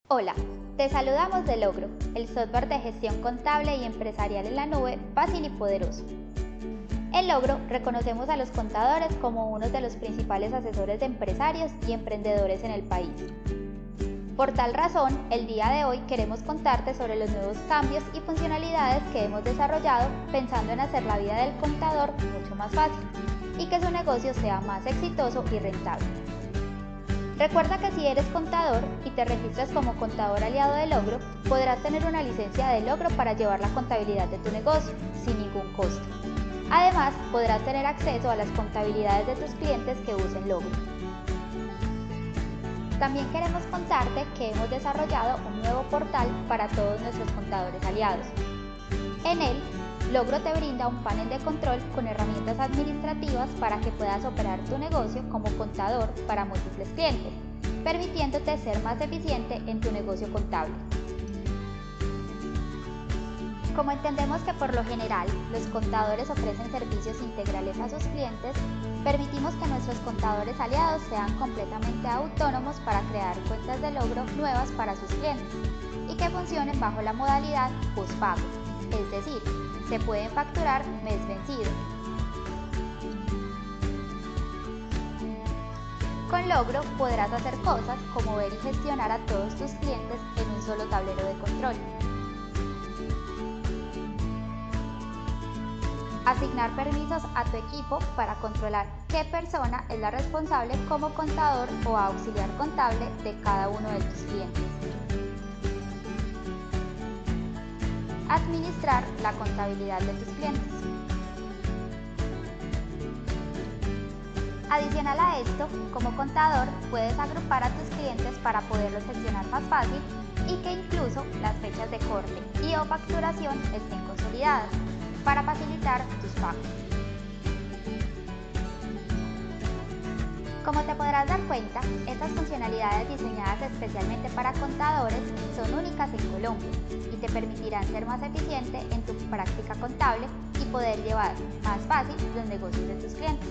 Hola, te saludamos de Logro, el software de gestión contable y empresarial en la nube fácil y poderoso. En Logro reconocemos a los contadores como uno de los principales asesores de empresarios y emprendedores en el país. Por tal razón, el día de hoy queremos contarte sobre los nuevos cambios y funcionalidades que hemos desarrollado pensando en hacer la vida del contador mucho más fácil y que su negocio sea más exitoso y rentable. Recuerda que si eres contador y te registras como contador aliado de Logro, podrás tener una licencia de Logro para llevar la contabilidad de tu negocio, sin ningún costo. Además, podrás tener acceso a las contabilidades de tus clientes que usen Logro. También queremos contarte que hemos desarrollado un nuevo portal para todos nuestros contadores aliados. En él, Logro te brinda un panel de control con herramientas administrativas para que puedas operar tu negocio como contador para múltiples clientes, permitiéndote ser más eficiente en tu negocio contable. Como entendemos que por lo general los contadores ofrecen servicios integrales a sus clientes, permitimos que nuestros contadores aliados sean completamente autónomos para crear cuentas de Logro nuevas para sus clientes y que funcionen bajo la modalidad postpago, es decir, se pueden facturar mes vencido. Con Logro podrás hacer cosas como ver y gestionar a todos tus clientes en un solo tablero de control. Asignar permisos a tu equipo para controlar qué persona es la responsable como contador o auxiliar contable de cada uno de tus clientes. Administrar la contabilidad de tus clientes. Adicional a esto, como contador puedes agrupar a tus clientes para poderlos gestionar más fácil y que incluso las fechas de corte y o facturación estén consolidadas para facilitar tus pagos. Como te podrás dar cuenta, estas funcionalidades diseñadas especialmente para contadores son únicas en Colombia y te permitirán ser más eficiente en tu práctica contable y poder llevar más fácil los negocios de tus clientes.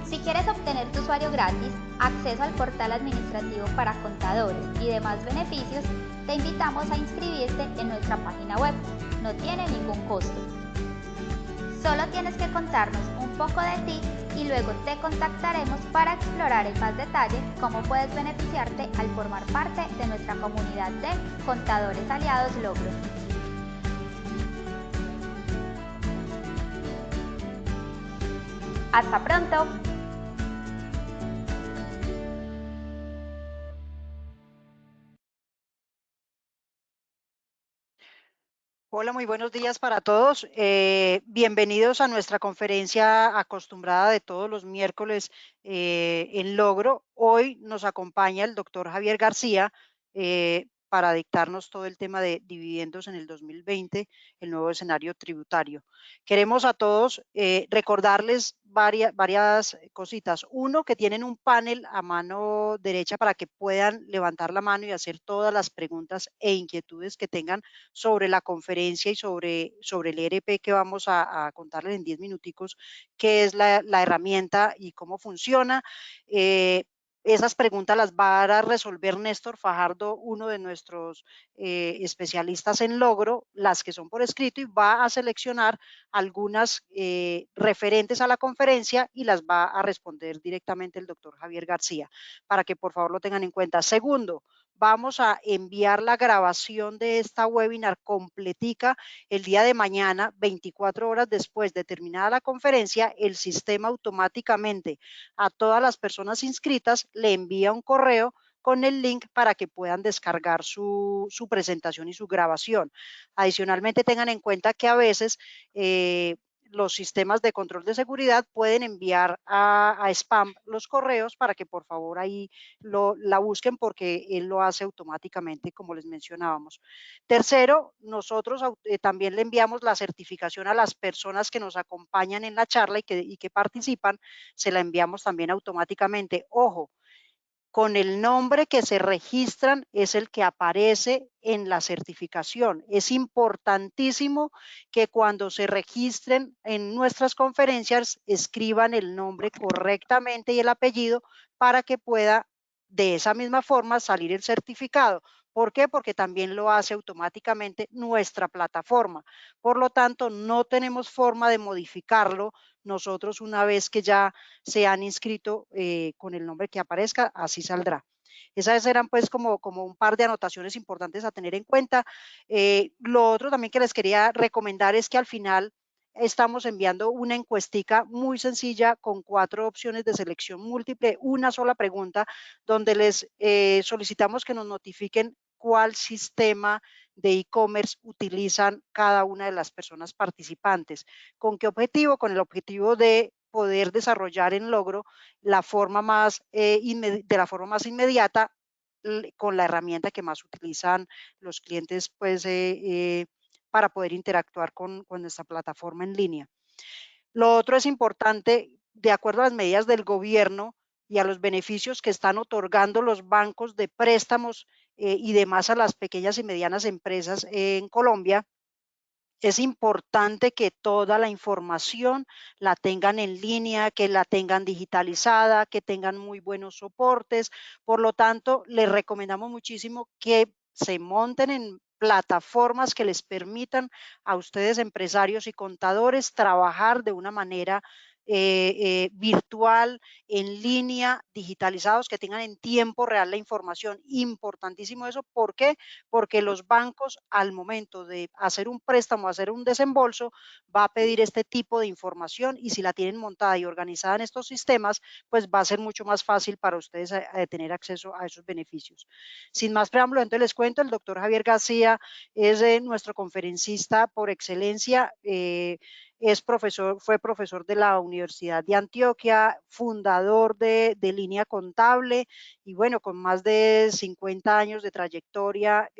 Si quieres obtener tu usuario gratis, acceso al portal administrativo para contadores y demás beneficios, te invitamos a inscribirte en nuestra página web. No tiene ningún costo. Solo tienes que contarnos un poco de ti y luego te contactaremos para explorar en más detalle cómo puedes beneficiarte al formar parte de nuestra comunidad de contadores aliados Logro. ¡Hasta pronto! Hola, muy buenos días para todos. Bienvenidos a nuestra conferencia acostumbrada de todos los miércoles en Logro. Hoy nos acompaña el doctor Javier García para dictarnos todo el tema de dividendos en el 2020, el nuevo escenario tributario. Queremos a todos recordarles varias cositas. Uno, que tienen un panel a mano derecha para que puedan levantar la mano y hacer todas las preguntas e inquietudes que tengan sobre la conferencia y sobre el ERP que vamos a contarles en 10 minuticos, qué es la herramienta y cómo funciona. Esas preguntas las va a resolver Néstor Fajardo, uno de nuestros especialistas en Logro, las que son por escrito, y va a seleccionar algunas referentes a la conferencia y las va a responder directamente el doctor Javier García, para que por favor lo tengan en cuenta. Segundo, vamos a enviar la grabación de esta webinar completica el día de mañana, 24 horas después de terminada la conferencia. El sistema automáticamente a todas las personas inscritas le envía un correo con el link para que puedan descargar su presentación y su grabación. Adicionalmente, tengan en cuenta que a veces los sistemas de control de seguridad pueden enviar a spam los correos, para que por favor ahí la busquen, porque él lo hace automáticamente, como les mencionábamos. Tercero, nosotros también le enviamos la certificación a las personas que nos acompañan en la charla y que participan, se la enviamos también automáticamente. Ojo, con el nombre que se registran es el que aparece en la certificación. Es importantísimo que cuando se registren en nuestras conferencias escriban el nombre correctamente y el apellido, para que pueda de esa misma forma salir el certificado. ¿Por qué? Porque también lo hace automáticamente nuestra plataforma. Por lo tanto, no tenemos forma de modificarlo nosotros una vez que ya se han inscrito con el nombre que aparezca, así saldrá. Esas eran pues como un par de anotaciones importantes a tener en cuenta. Lo otro también que les quería recomendar es que al final estamos enviando una encuestica muy sencilla con 4 opciones de selección múltiple, una sola pregunta, donde les solicitamos que nos notifiquen cuál sistema de e-commerce utilizan cada una de las personas participantes. ¿Con qué objetivo? Con el objetivo de poder desarrollar en Logro la forma más, de la forma más inmediata con la herramienta que más utilizan los clientes pues, para poder interactuar con nuestra plataforma en línea. Lo otro es importante, de acuerdo a las medidas del gobierno y a los beneficios que están otorgando los bancos de préstamos y demás a las pequeñas y medianas empresas en Colombia, es importante que toda la información la tengan en línea, que la tengan digitalizada, que tengan muy buenos soportes. Por lo tanto, les recomendamos muchísimo que se monten en plataformas que les permitan a ustedes, empresarios y contadores, trabajar de una manera virtual, en línea, digitalizados, que tengan en tiempo real la información. Importantísimo eso. ¿Por qué? Porque los bancos al momento de hacer un préstamo, hacer un desembolso, va a pedir este tipo de información y si la tienen montada y organizada en estos sistemas, pues va a ser mucho más fácil para ustedes tener acceso a esos beneficios. Sin más preámbulo, entonces les cuento, el doctor Javier García es nuestro conferencista por excelencia. Es profesor, fue profesor de la Universidad de Antioquia, fundador de Línea Contable y bueno, con más de 50 años de trayectoria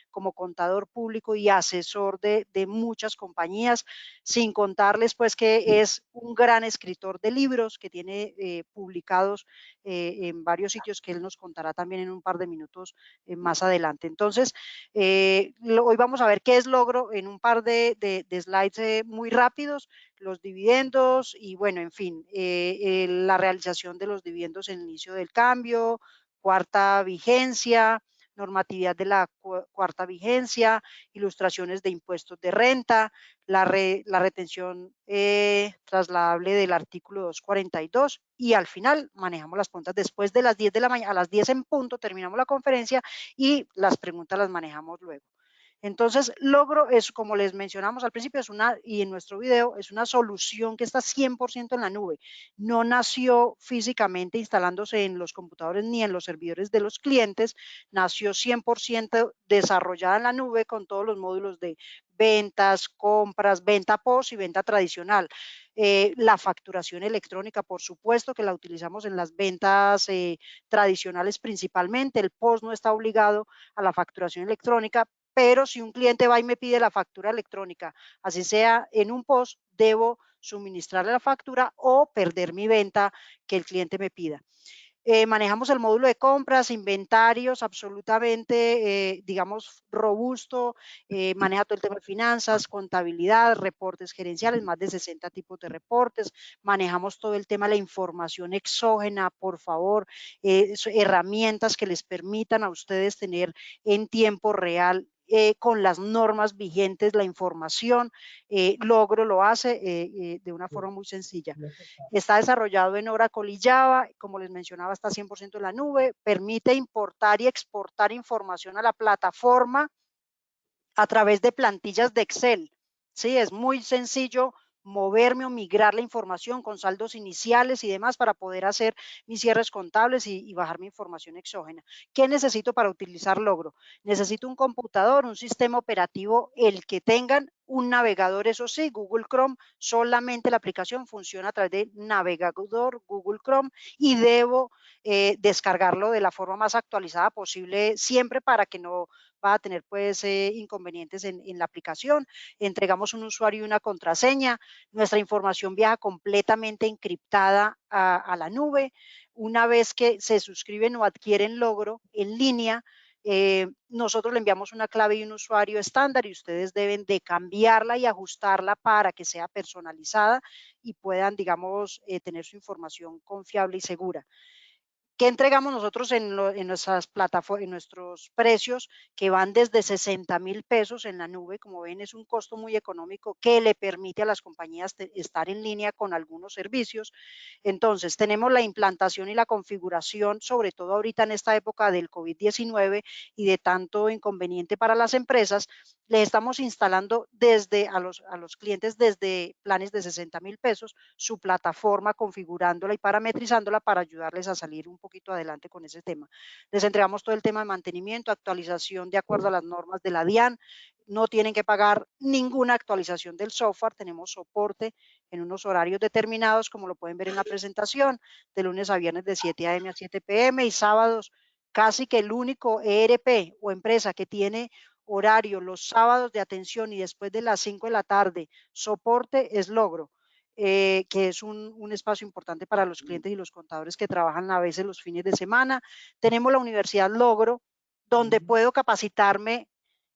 como contador público y asesor de muchas compañías, sin contarles pues que es un gran escritor de libros que tiene publicados en varios sitios que él nos contará también en un par de minutos más adelante. Entonces, hoy vamos a ver qué es Logro en un par de slides muy rápidos, los dividendos y bueno, en fin, la realización de los dividendos en el inicio del cambio, cuarta vigencia, normatividad de la cuarta vigencia, ilustraciones de impuestos de renta, la retención trasladable del artículo 242 y al final manejamos las preguntas después de las 10 de la mañana, a las 10 en punto terminamos la conferencia y las preguntas las manejamos luego. Entonces, Logro es, como les mencionamos al principio, es una, y en nuestro video, es una solución que está 100% en la nube. No nació físicamente instalándose en los computadores ni en los servidores de los clientes, nació 100% desarrollada en la nube con todos los módulos de ventas, compras, venta post y venta tradicional. La facturación electrónica, por supuesto que la utilizamos en las ventas tradicionales principalmente. El post no está obligado a la facturación electrónica, pero si un cliente va y me pide la factura electrónica, así sea en un post, debo suministrarle la factura o perder mi venta que el cliente me pida. Manejamos el módulo de compras, inventarios, absolutamente, digamos, robusto, maneja todo el tema de finanzas, contabilidad, reportes gerenciales, más de 60 tipos de reportes, manejamos todo el tema de la información exógena, por favor, herramientas que les permitan a ustedes tener en tiempo real con las normas vigentes la información, Logro lo hace de una forma muy sencilla. Está desarrollado en Oracle y Java, como les mencionaba, está 100% en la nube, permite importar y exportar información a la plataforma a través de plantillas de Excel. Sí, es muy sencillo moverme o migrar la información con saldos iniciales y demás para poder hacer mis cierres contables y bajar mi información exógena. ¿Qué necesito para utilizar Logro? Necesito un computador, un sistema operativo, el que tengan, un navegador, eso sí, Google Chrome, solamente la aplicación funciona a través de navegador Google Chrome y debo descargarlo de la forma más actualizada posible siempre para que no va a tener pues inconvenientes en la aplicación. Entregamos un usuario y una contraseña. Nuestra información viaja completamente encriptada a la nube. Una vez que se suscriben o adquieren Logro en línea, nosotros le enviamos una clave y un usuario estándar y ustedes deben de cambiarla y ajustarla para que sea personalizada y puedan, digamos, tener su información confiable y segura. ¿Qué entregamos nosotros en nuestras plataformas, en nuestros precios que van desde 60.000 pesos en la nube? Como ven, es un costo muy económico que le permite a las compañías estar en línea con algunos servicios. Entonces, tenemos la implantación y la configuración, sobre todo ahorita en esta época del COVID-19 y de tanto inconveniente para las empresas, les estamos instalando a los clientes desde planes de 60.000 pesos su plataforma, configurándola y parametrizándola para ayudarles a salir un poquito adelante con ese tema. Les entregamos todo el tema de mantenimiento, actualización de acuerdo a las normas de la DIAN. No tienen que pagar ninguna actualización del software. Tenemos soporte en unos horarios determinados, como lo pueden ver en la presentación, de lunes a viernes de 7 a.m. a 7 p.m. y sábados casi que el único ERP o empresa que tiene horario los sábados de atención y después de las 5 de la tarde, soporte es Logro. Que es un espacio importante para los clientes y los contadores que trabajan a veces los fines de semana. Tenemos la Universidad Logro, donde puedo capacitarme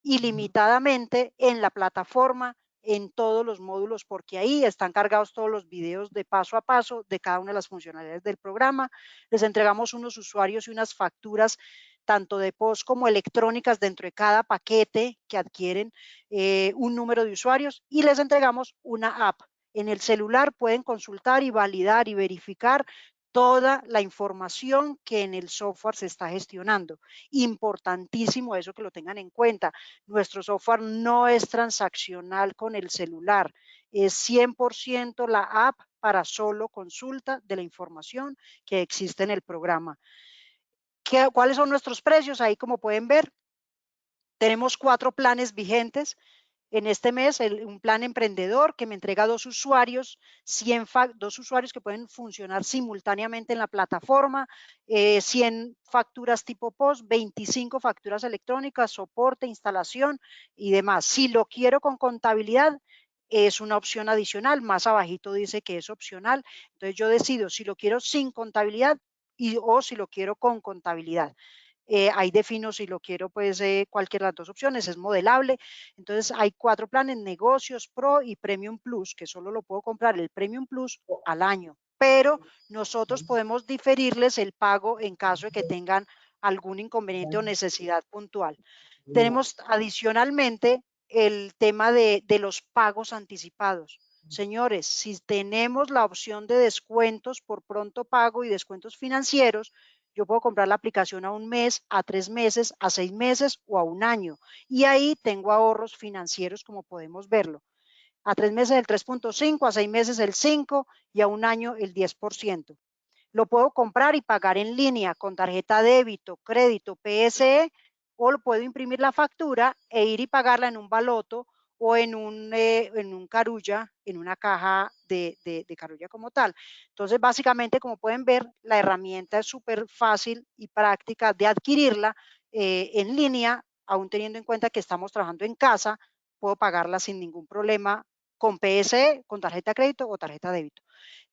ilimitadamente en la plataforma, en todos los módulos, porque ahí están cargados todos los videos de paso a paso de cada una de las funcionalidades del programa. Les entregamos unos usuarios y unas facturas tanto de POS como electrónicas dentro de cada paquete que adquieren un número de usuarios, y les entregamos una app. En el celular pueden consultar y validar y verificar toda la información que en el software se está gestionando. Importantísimo eso, que lo tengan en cuenta. Nuestro software no es transaccional con el celular, es 100% la app para solo consulta de la información que existe en el programa. ¿Cuáles son nuestros precios? Ahí, como pueden ver, tenemos 4 planes vigentes. En este mes, un plan emprendedor que me entrega 2 usuarios, 2 usuarios que pueden funcionar simultáneamente en la plataforma, 100 facturas tipo POS, 25 facturas electrónicas, soporte, instalación y demás. Si lo quiero con contabilidad, es una opción adicional. Más abajito dice que es opcional. Entonces yo decido si lo quiero sin contabilidad o si lo quiero con contabilidad. Ahí defino si lo quiero, pues cualquiera de las 2 opciones, es modelable. Entonces hay 4 planes: negocios, Pro y Premium Plus, que solo lo puedo comprar el Premium Plus al año, pero nosotros podemos diferirles el pago en caso de que tengan algún inconveniente o necesidad puntual. Tenemos adicionalmente el tema de los pagos anticipados. Señores, si tenemos la opción de descuentos por pronto pago y descuentos financieros, yo puedo comprar la aplicación a 1 mes, a 3 meses, a 6 meses o a 1 año. Y ahí tengo ahorros financieros, como podemos verlo. A 3 meses el 3.5, a 6 meses el 5 y a 1 año el 10%. Lo puedo comprar y pagar en línea con tarjeta débito, crédito, PSE, o lo puedo imprimir la factura e ir y pagarla en un baloto o en un carulla, en una caja de carulla como tal. Entonces, básicamente, como pueden ver, la herramienta es súper fácil y práctica de adquirirla en línea, aún teniendo en cuenta que estamos trabajando en casa. Puedo pagarla sin ningún problema con PSE, con tarjeta de crédito o tarjeta de débito.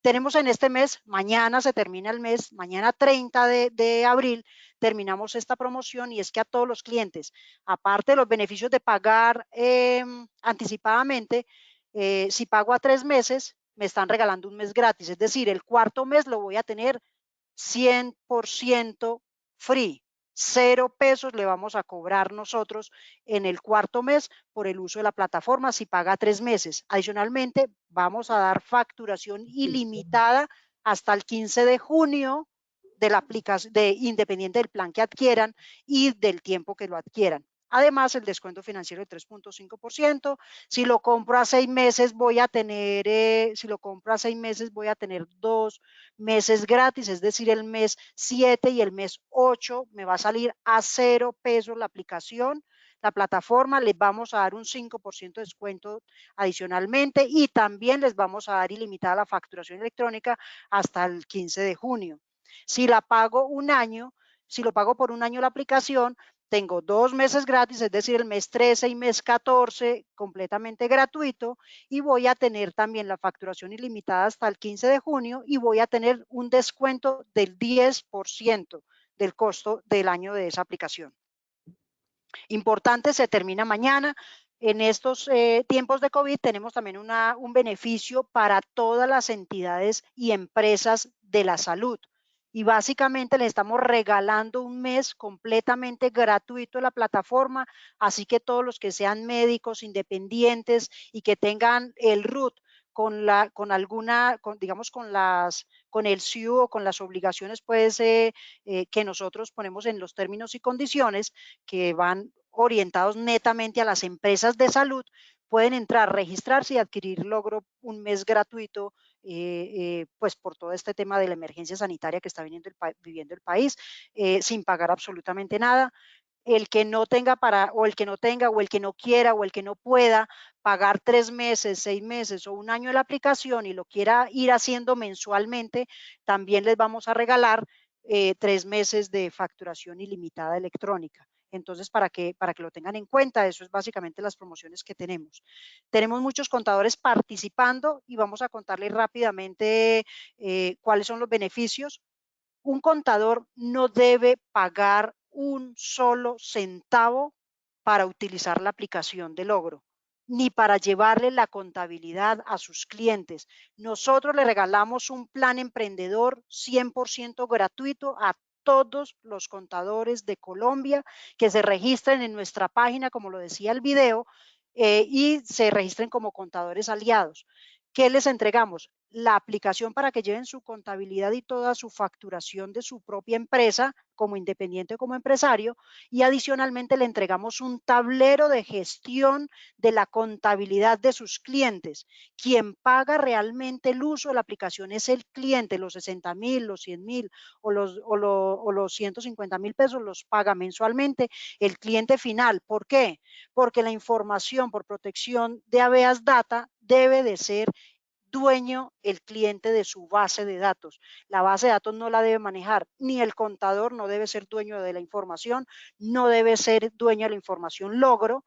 Tenemos en este mes, mañana se termina el mes, mañana 30 de abril, terminamos esta promoción, y es que a todos los clientes, aparte de los beneficios de pagar anticipadamente, si pago a 3 meses, me están regalando un mes gratis. Es decir, el cuarto mes lo voy a tener 100% free. 0 pesos le vamos a cobrar nosotros en el cuarto mes por el uso de la plataforma si paga 3 meses. Adicionalmente, vamos a dar facturación ilimitada hasta el 15 de junio de la aplicación, independiente del plan que adquieran y del tiempo que lo adquieran. Además, el descuento financiero de 3.5%. Si lo compro a 6 meses, voy a tener, 2 meses gratis, es decir, el mes 7 y el mes 8 me va a salir a 0 pesos la aplicación, la plataforma. Les vamos a dar un 5% de descuento adicionalmente, y también les vamos a dar ilimitada la facturación electrónica hasta el 15 de junio. Si la pago un año, si lo pago por un año la aplicación, tengo 2 meses gratis, es decir, el mes 13 y mes 14 completamente gratuito, y voy a tener también la facturación ilimitada hasta el 15 de junio, y voy a tener un descuento del 10% del costo del año de esa aplicación. Importante, se termina mañana. En estos tiempos de COVID tenemos también un beneficio para todas las entidades y empresas de la salud. y básicamente le estamos regalando un mes completamente gratuito a la plataforma, así que todos los que sean médicos independientes y que tengan el RUT digamos, con el SIU o con las obligaciones pues, que nosotros ponemos en los términos y condiciones que van orientados netamente a las empresas de salud, pueden entrar, registrarse y adquirir Logro un mes gratuito, pues por todo este tema de la emergencia sanitaria que está viviendo el país, sin pagar absolutamente nada. El que no tenga o el que no tenga, o el que no quiera, o el que no pueda pagar 3 meses, 6 meses o un año de la aplicación y lo quiera ir haciendo mensualmente, también les vamos a regalar 3 meses de facturación ilimitada electrónica. Entonces, para que lo tengan en cuenta, eso es básicamente las promociones que tenemos. Tenemos muchos contadores participando y vamos a contarles rápidamente cuáles son los beneficios. Un contador no debe pagar un solo centavo para utilizar la aplicación de Logro, ni para llevarle la contabilidad a sus clientes. Nosotros le regalamos un plan emprendedor 100% gratuito a todos los contadores de Colombia que se registren en nuestra página, como lo decía el video, y se registren como contadores aliados. ¿Qué les entregamos? La aplicación para que lleven su contabilidad y toda su facturación de su propia empresa como independiente o como empresario, y adicionalmente le entregamos un tablero de gestión de la contabilidad de sus clientes. Quien paga realmente el uso de la aplicación es el cliente. Los 60,000, los 100,000 o los 150,000 pesos los paga mensualmente el cliente final. ¿Por qué? Porque la información por protección de habeas data debe de ser dueño el cliente de su base de datos. La base de datos no la debe manejar, ni el contador no debe ser dueño de la información, no debe ser dueño de la información Logro,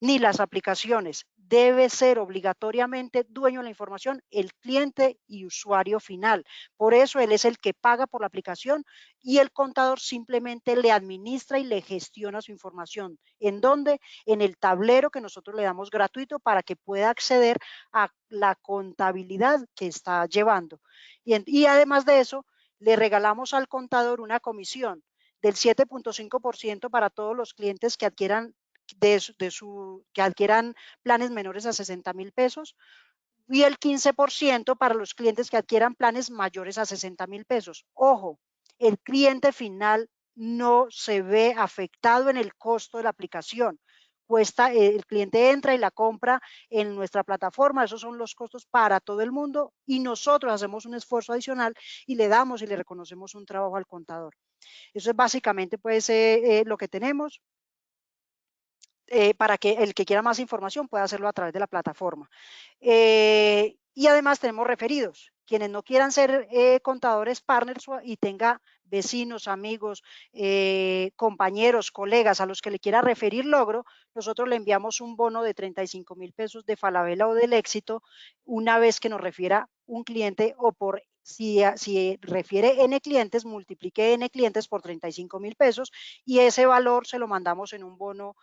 ni las aplicaciones. Debe ser obligatoriamente dueño de la información el cliente y usuario final. Por eso él es el que paga por la aplicación y el contador simplemente le administra y le gestiona su información. ¿En dónde? En el tablero que nosotros le damos gratuito para que pueda acceder a la contabilidad que está llevando. Y además de eso, le regalamos al contador una comisión del 7.5% para todos los clientes que adquieran que adquieran planes menores a 60,000 pesos y el 15% para los clientes que adquieran planes mayores a 60,000 pesos. Ojo, el cliente final no se ve afectado en el costo de la aplicación. El cliente entra y la compra en nuestra plataforma, esos son los costos para todo el mundo y nosotros hacemos un esfuerzo adicional y le damos y le reconocemos un trabajo al contador. Eso es básicamente pues lo que tenemos. Para que el que quiera más información pueda hacerlo a través de la plataforma. Y además tenemos referidos. Quienes no quieran ser contadores partners y tenga vecinos, amigos, compañeros, colegas a los que le quiera referir Logro, nosotros le enviamos un bono de 35,000 pesos de Falabella o del Éxito una vez que nos refiera un cliente o por si refiere N clientes, multiplique N clientes por 35,000 pesos y ese valor se lo mandamos en un bono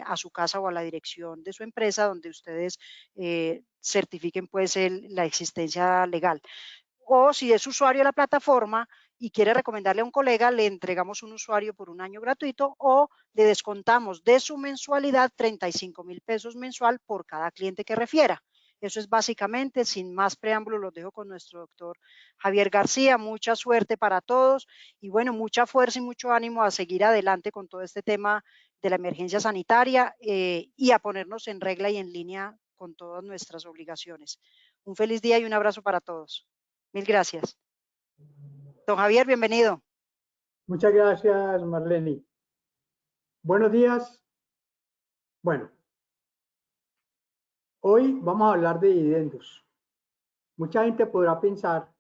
a su casa o a la dirección de su empresa donde ustedes certifiquen pues la existencia legal. O si es usuario de la plataforma y quiere recomendarle a un colega, le entregamos un usuario por un año gratuito o le descontamos de su mensualidad 35,000 pesos mensual por cada cliente que refiera. Eso es básicamente, sin más preámbulo, los dejo con nuestro doctor Javier García. Mucha suerte para todos y bueno, mucha fuerza y mucho ánimo a seguir adelante con todo este tema de la emergencia sanitaria y a ponernos en regla y en línea con todas nuestras obligaciones. Un feliz día y un abrazo para todos. Mil gracias. Don Javier, bienvenido. Muchas gracias, Marlene. Buenos días. Bueno, hoy vamos a hablar de dividendos. Mucha gente podrá pensar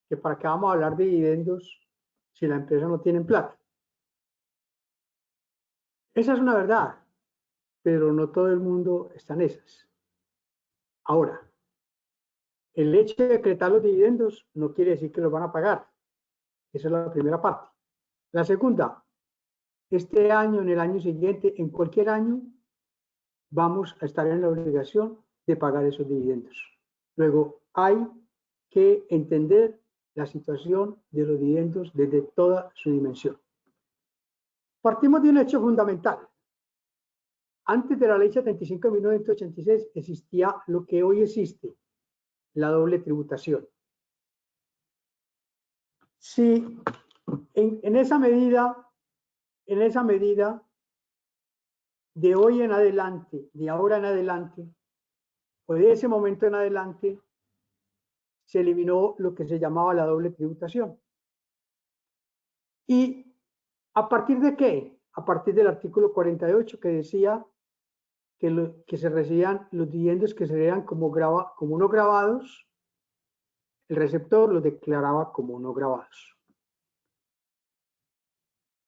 que para qué vamos a hablar de dividendos si la empresa no tiene plata. Esa es una verdad, pero no todo el mundo está en esas. Ahora, el hecho de decretar los dividendos no quiere decir que los van a pagar. Esa es la primera parte. La segunda, este año, en el año siguiente, en cualquier año, vamos a estar en la obligación de pagar esos dividendos. Luego, hay que entender la situación de los dividendos desde toda su dimensión. Partimos de un hecho fundamental. Antes de la ley 75 de 1986 existía lo que hoy existe, la doble tributación. Si en esa medida, de hoy en adelante, de ahora en adelante, o de ese momento en adelante, se eliminó lo que se llamaba la doble tributación. ¿Y a partir de qué? A partir del artículo 48 que decía que se recibían los dividendos que se veían como no grabados, el receptor los declaraba como no grabados.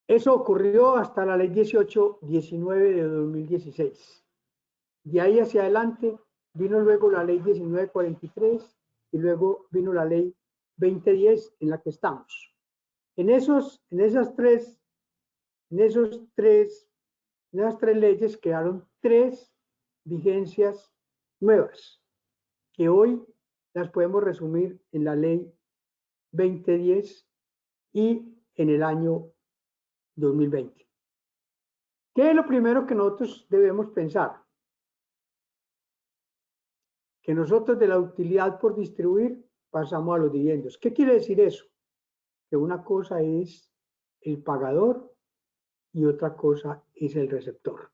Eso ocurrió hasta la ley 1819 de 2016. De ahí hacia adelante vino luego la ley 1943 y luego vino la ley 2010 en la que estamos. En esas tres leyes quedaron 3 vigencias nuevas que hoy las podemos resumir en la ley 2010 y en el año 2020. ¿Qué es lo primero que nosotros debemos pensar? Que nosotros de la utilidad por distribuir pasamos a los dividendos. ¿Qué quiere decir eso? Que una cosa es el pagador y otra cosa es el receptor.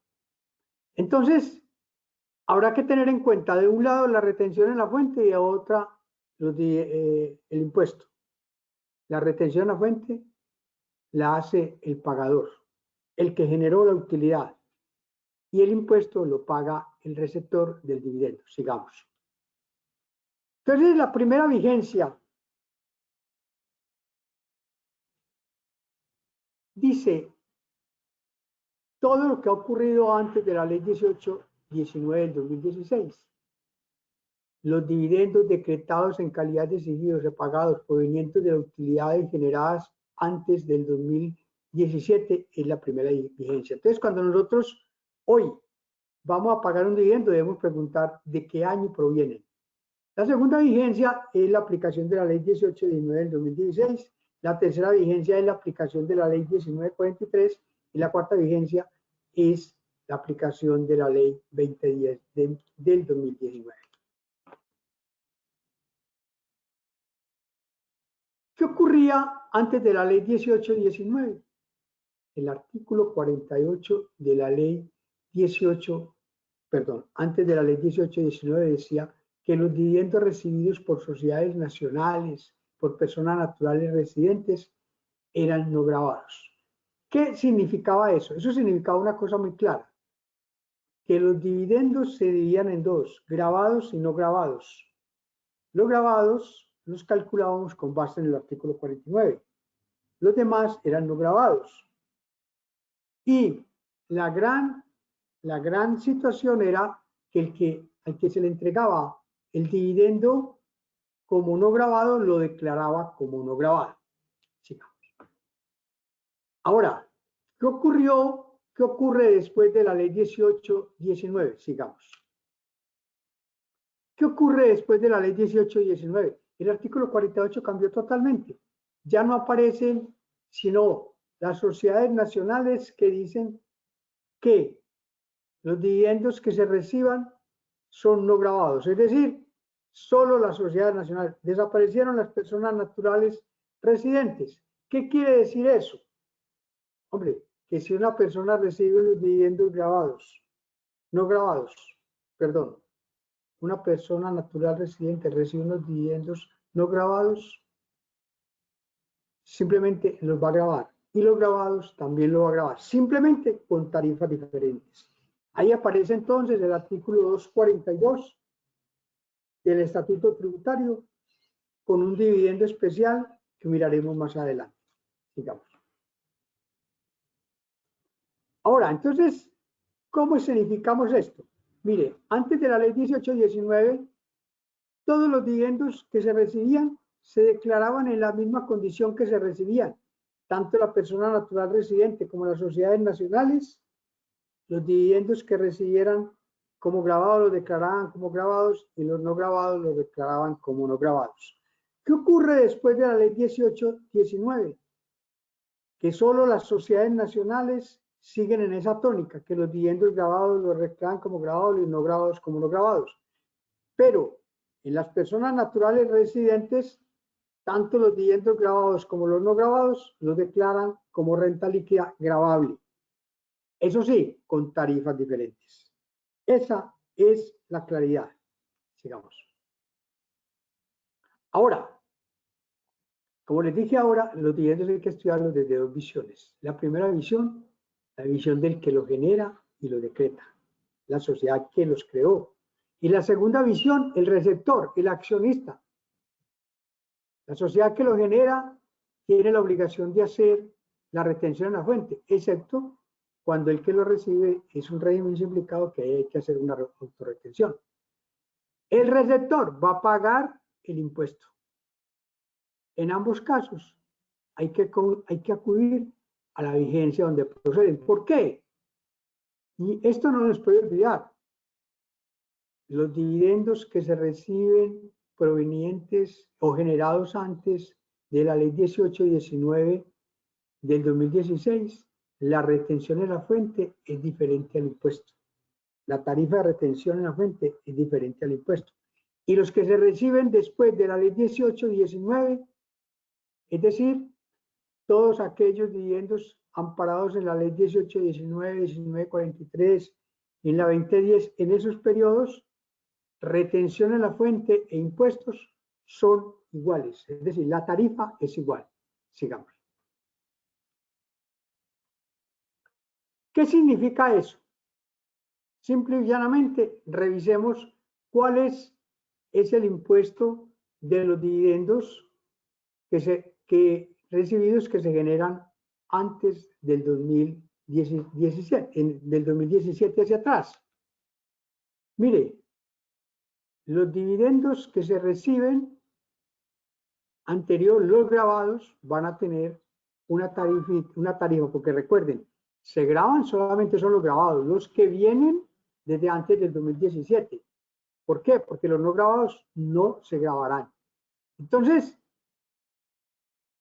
Entonces, habrá que tener en cuenta de un lado la retención en la fuente y de otra el impuesto. La retención en la fuente la hace el pagador, el que generó la utilidad, y el impuesto lo paga el receptor del dividendo. Sigamos. Entonces, la primera vigencia dice todo lo que ha ocurrido antes de la ley 1819 del 2016. Los dividendos decretados en calidad de exigidos o pagados provenientes de las utilidades generadas antes del 2017 es la primera vigencia. Entonces, cuando nosotros hoy vamos a pagar un dividendo, debemos preguntar de qué año provienen. La segunda vigencia es la aplicación de la ley 1819 del 2016. La tercera vigencia es la aplicación de la ley 1943 y la cuarta vigencia es la aplicación de la ley 2010 del 2019. ¿Qué ocurría antes de la ley 1819? El artículo 48 de la ley antes de la ley 1819 decía que los dividendos recibidos por sociedades nacionales, por personas naturales residentes, eran no gravados. ¿Qué significaba eso? Eso significaba una cosa muy clara, que los dividendos se dividían en dos, gravados y no gravados. Los gravados los calculábamos con base en el artículo 49. Los demás eran no gravados. Y la gran situación era que al que se le entregaba el dividendo como no grabado, lo declaraba como no grabado. Sigamos. Ahora, ¿qué ocurre después de la ley 1819? Sigamos. ¿Qué ocurre después de la ley 1819? El artículo 48 cambió totalmente. Ya no aparecen sino las sociedades nacionales que dicen que los dividendos que se reciban son no gravados. Es decir, solo las sociedades nacionales. Desaparecieron las personas naturales residentes. ¿Qué quiere decir eso? Hombre, que si una persona recibe los dividendos una persona natural residente recibe unos dividendos no grabados, simplemente los va a grabar. Y los grabados también lo va a grabar, simplemente con tarifas diferentes. Ahí aparece entonces el artículo 242 del Estatuto Tributario con un dividendo especial que miraremos más adelante. Sigamos. Ahora, entonces, ¿cómo escenificamos esto? Mire, antes de la ley 1819, todos los dividendos que se recibían se declaraban en la misma condición que se recibían. Tanto la persona natural residente como las sociedades nacionales, los dividendos que recibieran como grabados los declaraban como grabados y los no grabados los declaraban como no grabados. ¿Qué ocurre después de la ley 1819? Que solo las sociedades nacionales siguen en esa tónica, que los dividendos grabados los reclaman como grabados y no grabados como no grabados. Pero en las personas naturales residentes, tanto los dividendos grabados como los no grabados los declaran como renta líquida gravable. Eso sí, con tarifas diferentes. Esa es la claridad. Sigamos. Ahora, como les dije ahora, los dividendos hay que estudiarlos desde dos visiones. La primera visión, la visión del que lo genera y lo decreta, la sociedad que los creó. Y la segunda visión, el receptor, el accionista. La sociedad que lo genera tiene la obligación de hacer la retención en la fuente, excepto cuando el que lo recibe es un régimen simplificado que hay que hacer una autorretención. El receptor va a pagar el impuesto. En ambos casos hay que acudir a la vigencia donde proceden. ¿Por qué? Y esto no nos puede olvidar. Los dividendos que se reciben provenientes o generados antes de la ley 1819 del 2016, la retención en la fuente es diferente al impuesto. La tarifa de retención en la fuente es diferente al impuesto. Y los que se reciben después de la ley 1819, es decir, todos aquellos dividendos amparados en la ley 1819, 1943, en la 2010, en esos periodos, retención en la fuente e impuestos son iguales. Es decir, la tarifa es igual. Sigamos. ¿Qué significa eso? Simple y llanamente, revisemos cuál es el impuesto de los dividendos recibidos que se generan antes del 2017, del 2017 hacia atrás. Mire, los dividendos que se reciben anterior, los grabados, van a tener una tarifa, porque recuerden, se graban solamente son los grabados, los que vienen desde antes del 2017. ¿Por qué? Porque los no grabados no se grabarán. Entonces,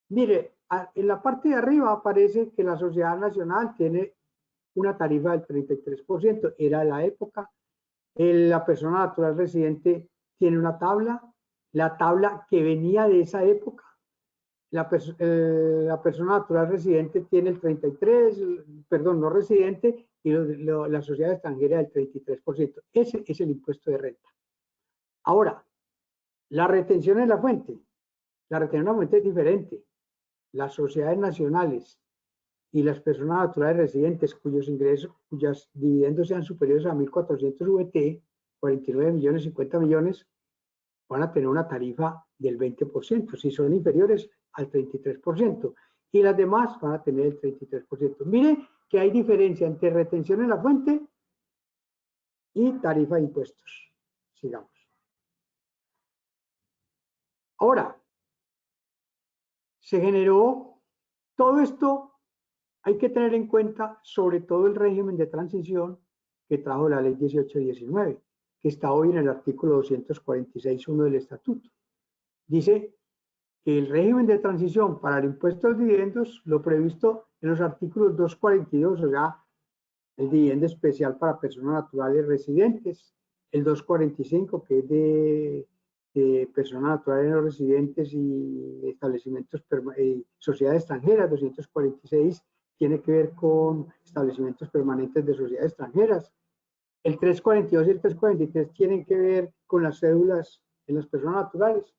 mire, en la parte de arriba aparece que la Sociedad Nacional tiene una tarifa del 33%, era la época. La persona natural residente tiene una tabla, la tabla que venía de esa época. La persona natural residente tiene el 33%, perdón, no residente, y la sociedad extranjera el 33%. Ese es el impuesto de renta. Ahora, la retención en la fuente. La retención en la fuente es diferente. Las sociedades nacionales y las personas naturales residentes cuyos ingresos, cuyos dividendos sean superiores a 1.400 VT, 49 millones, 50 millones, van a tener una tarifa del 20%, si son inferiores al 33%, y las demás van a tener el 33%. Mire que hay diferencia entre retención en la fuente y tarifa de impuestos. Sigamos. Ahora, se generó todo esto. Hay que tener en cuenta sobre todo el régimen de transición que trajo la ley 1819, que está hoy en el artículo 246.1 del estatuto. Dice que el régimen de transición para el impuesto a los dividendos, lo previsto en los artículos 242, o sea, el dividendo especial para personas naturales residentes, el 245, que es de personas naturales no residentes y establecimientos, sociedades extranjeras, 246, tiene que ver con establecimientos permanentes de sociedades extranjeras. El 342 y el 343 tienen que ver con las cédulas en las personas naturales.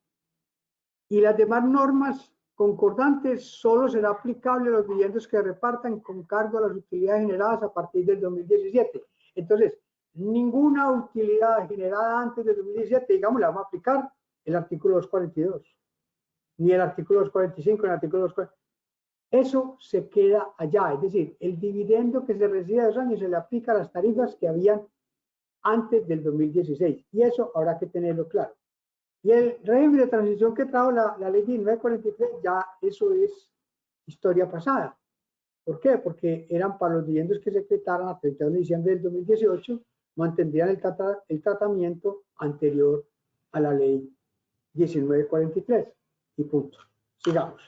Y las demás normas concordantes solo será aplicable a los dividendos que repartan con cargo a las utilidades generadas a partir del 2017. Entonces, ninguna utilidad generada antes del 2017, digamos, le vamos a aplicar el artículo 242, ni el artículo 245, ni el artículo 240. Eso se queda allá, es decir, el dividendo que se recibe de 2 años se le aplica a las tarifas que habían antes del 2016, y eso habrá que tenerlo claro. Y el régimen de transición que trajo la ley 1943, ya eso es historia pasada. ¿Por qué? Porque eran para los dividendos que se decretaran a 31 de diciembre del 2018, mantendrían el tratamiento anterior a la ley 1943. y punto. Sigamos.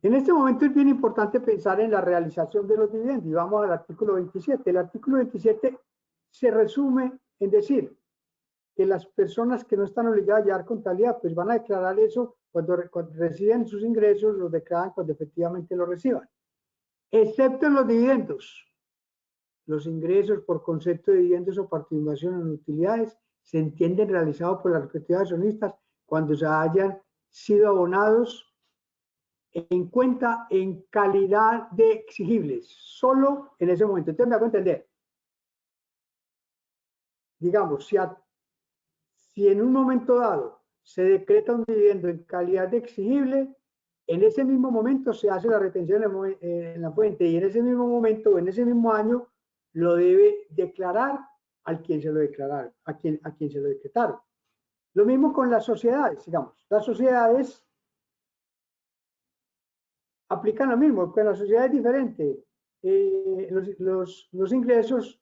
En este momento es bien importante pensar en la realización de los dividendos y vamos al artículo 27. El artículo 27 se resume en decir que las personas que no están obligadas a llevar contabilidad, pues van a declarar eso cuando reciben sus ingresos, los declaran cuando efectivamente lo reciban. Excepto en los dividendos. Los ingresos por concepto de dividendos o participación en utilidades se entienden realizados por las respectivas accionistas cuando se hayan sido abonados en cuenta en calidad de exigibles, solo en ese momento. Entonces me hago entender. Digamos, si en un momento dado se decreta un dividendo en calidad de exigible, en ese mismo momento se hace la retención en la fuente y en ese mismo momento, en ese mismo año, lo debe declarar al quien se lo declararon, a quien se lo decretaron. Lo mismo con las sociedades, digamos. Las sociedades aplican lo mismo, pero la sociedad es diferente. Los ingresos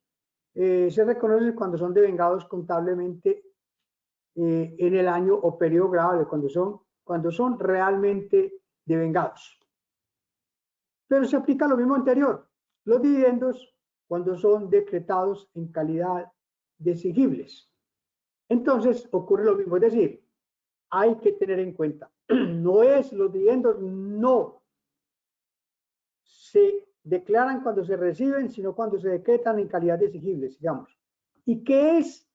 se reconocen cuando son devengados contablemente en el año o periodo grabable, cuando son realmente devengados. Pero se aplica lo mismo anterior. Los dividendos cuando son decretados en calidad de exigibles. Entonces ocurre lo mismo, es decir, hay que tener en cuenta, los dividendos no se declaran cuando se reciben, sino cuando se decretan en calidad de exigibles, digamos. ¿Y qué es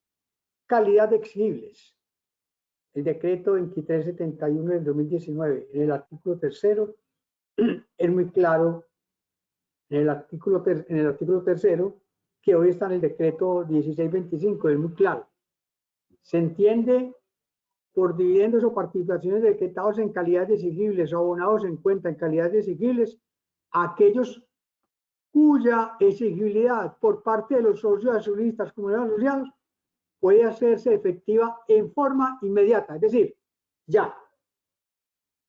calidad de exigibles? El decreto 2371 del 2019, en el artículo tercero, es muy claro, en el artículo tercero, que hoy está en el decreto 1625, es muy claro. Se entiende por dividendos o participaciones decretados en calidad de exigibles o abonados en cuenta en calidad de exigibles aquellos cuya exigibilidad por parte de los socios accionistas comunales asociados puede hacerse efectiva en forma inmediata, es decir, ya,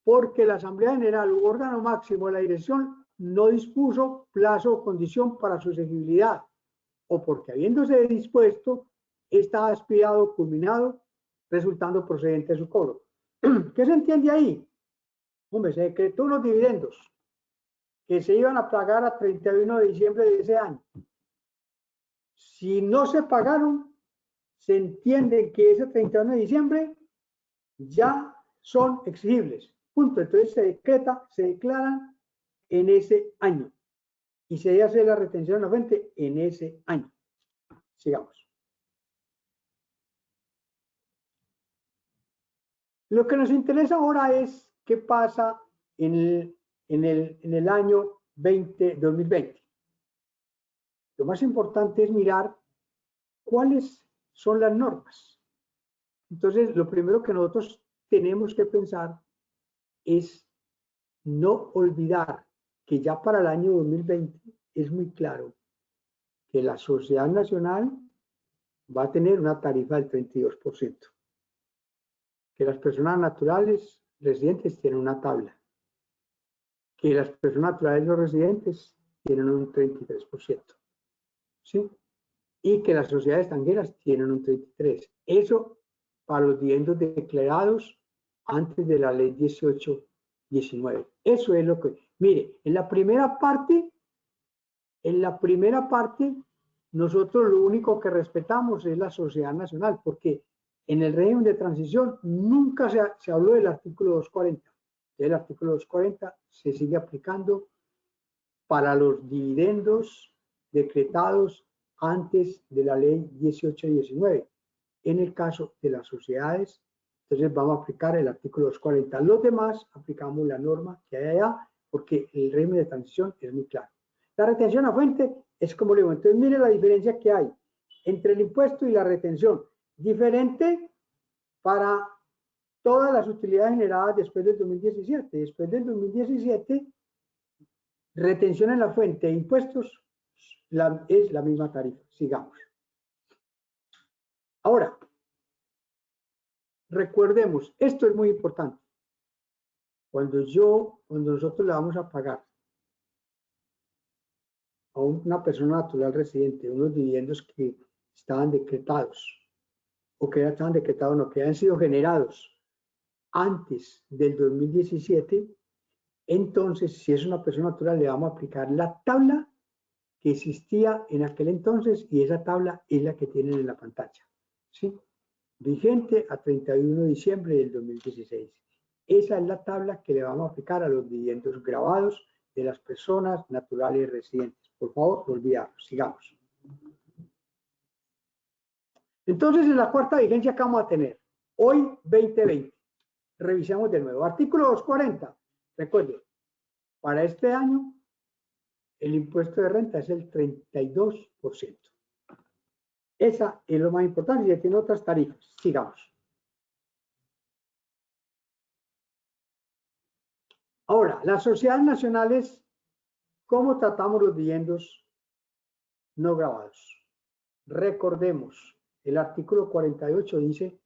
porque la Asamblea General u órgano máximo de la dirección no dispuso plazo o condición para su exigibilidad, o porque habiéndose dispuesto, está aspirado o culminado, resultando procedente de su cobro. ¿Qué se entiende ahí? Hombre, se decretó unos dividendos que se iban a pagar a 31 de diciembre de ese año. Si no se pagaron, se entiende que ese 31 de diciembre ya son exigibles. Punto. Entonces se declaran en ese año y se debe hacer la retención en la fuente en ese año. Sigamos. Lo que nos interesa ahora es qué pasa en el año 2020. Lo más importante es mirar cuáles son las normas. Entonces, lo primero que nosotros tenemos que pensar es no olvidar que ya para el año 2020 es muy claro que la Sociedad Nacional va a tener una tarifa del 32%, que las personas naturales residentes tienen una tabla, que las personas naturales no residentes tienen un 33%, ¿sí? Y que las sociedades extranjeras tienen un 33%. Eso para los dividendos declarados antes de la ley 1819. Eso es lo que... Mire, en la primera parte, nosotros lo único que respetamos es la sociedad nacional, porque en el régimen de transición nunca se habló del artículo 240. El artículo 240 se sigue aplicando para los dividendos decretados antes de la ley 1819. En el caso de las sociedades, entonces vamos a aplicar el artículo 240. Los demás aplicamos la norma que hay allá, porque el régimen de transición es muy claro. La retención a fuente es como le digo. Entonces mire la diferencia que hay entre el impuesto y la retención. Diferente para todas las utilidades generadas después del 2017. Después del 2017, retención en la fuente e impuestos es la misma tarifa. Sigamos. Ahora, recordemos, esto es muy importante. Cuando nosotros le vamos a pagar a una persona natural residente unos dividendos que estaban decretados o que ya estaban decretados, no, que hayan sido generados antes del 2017, entonces, si es una persona natural, le vamos a aplicar la tabla que existía en aquel entonces y esa tabla es la que tienen en la pantalla, ¿sí? Vigente a 31 de diciembre del 2016. Esa es la tabla que le vamos a aplicar a los dividendos grabados de las personas naturales residentes. Por favor, no olvidarlos. Sigamos. Entonces, en la cuarta vigencia que vamos a tener, hoy 2020, revisamos de nuevo. Artículo 240. Recuerden, para este año, el impuesto de renta es el 32%. Esa es lo más importante y ya tiene otras tarifas. Sigamos. Ahora, las sociedades nacionales, ¿cómo tratamos los dividendos no grabados? Recordemos, el artículo 48 dice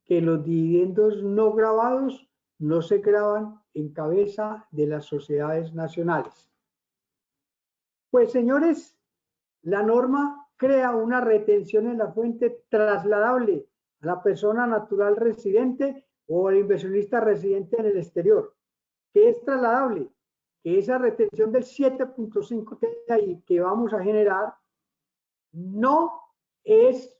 que los dividendos no grabados no se graban en cabeza de las sociedades nacionales. Pues, señores, la norma crea una retención en la fuente trasladable a la persona natural residente o al inversionista residente en el exterior. ¿Qué es trasladable? Que esa retención del 7.5 que hay ahí que vamos a generar no es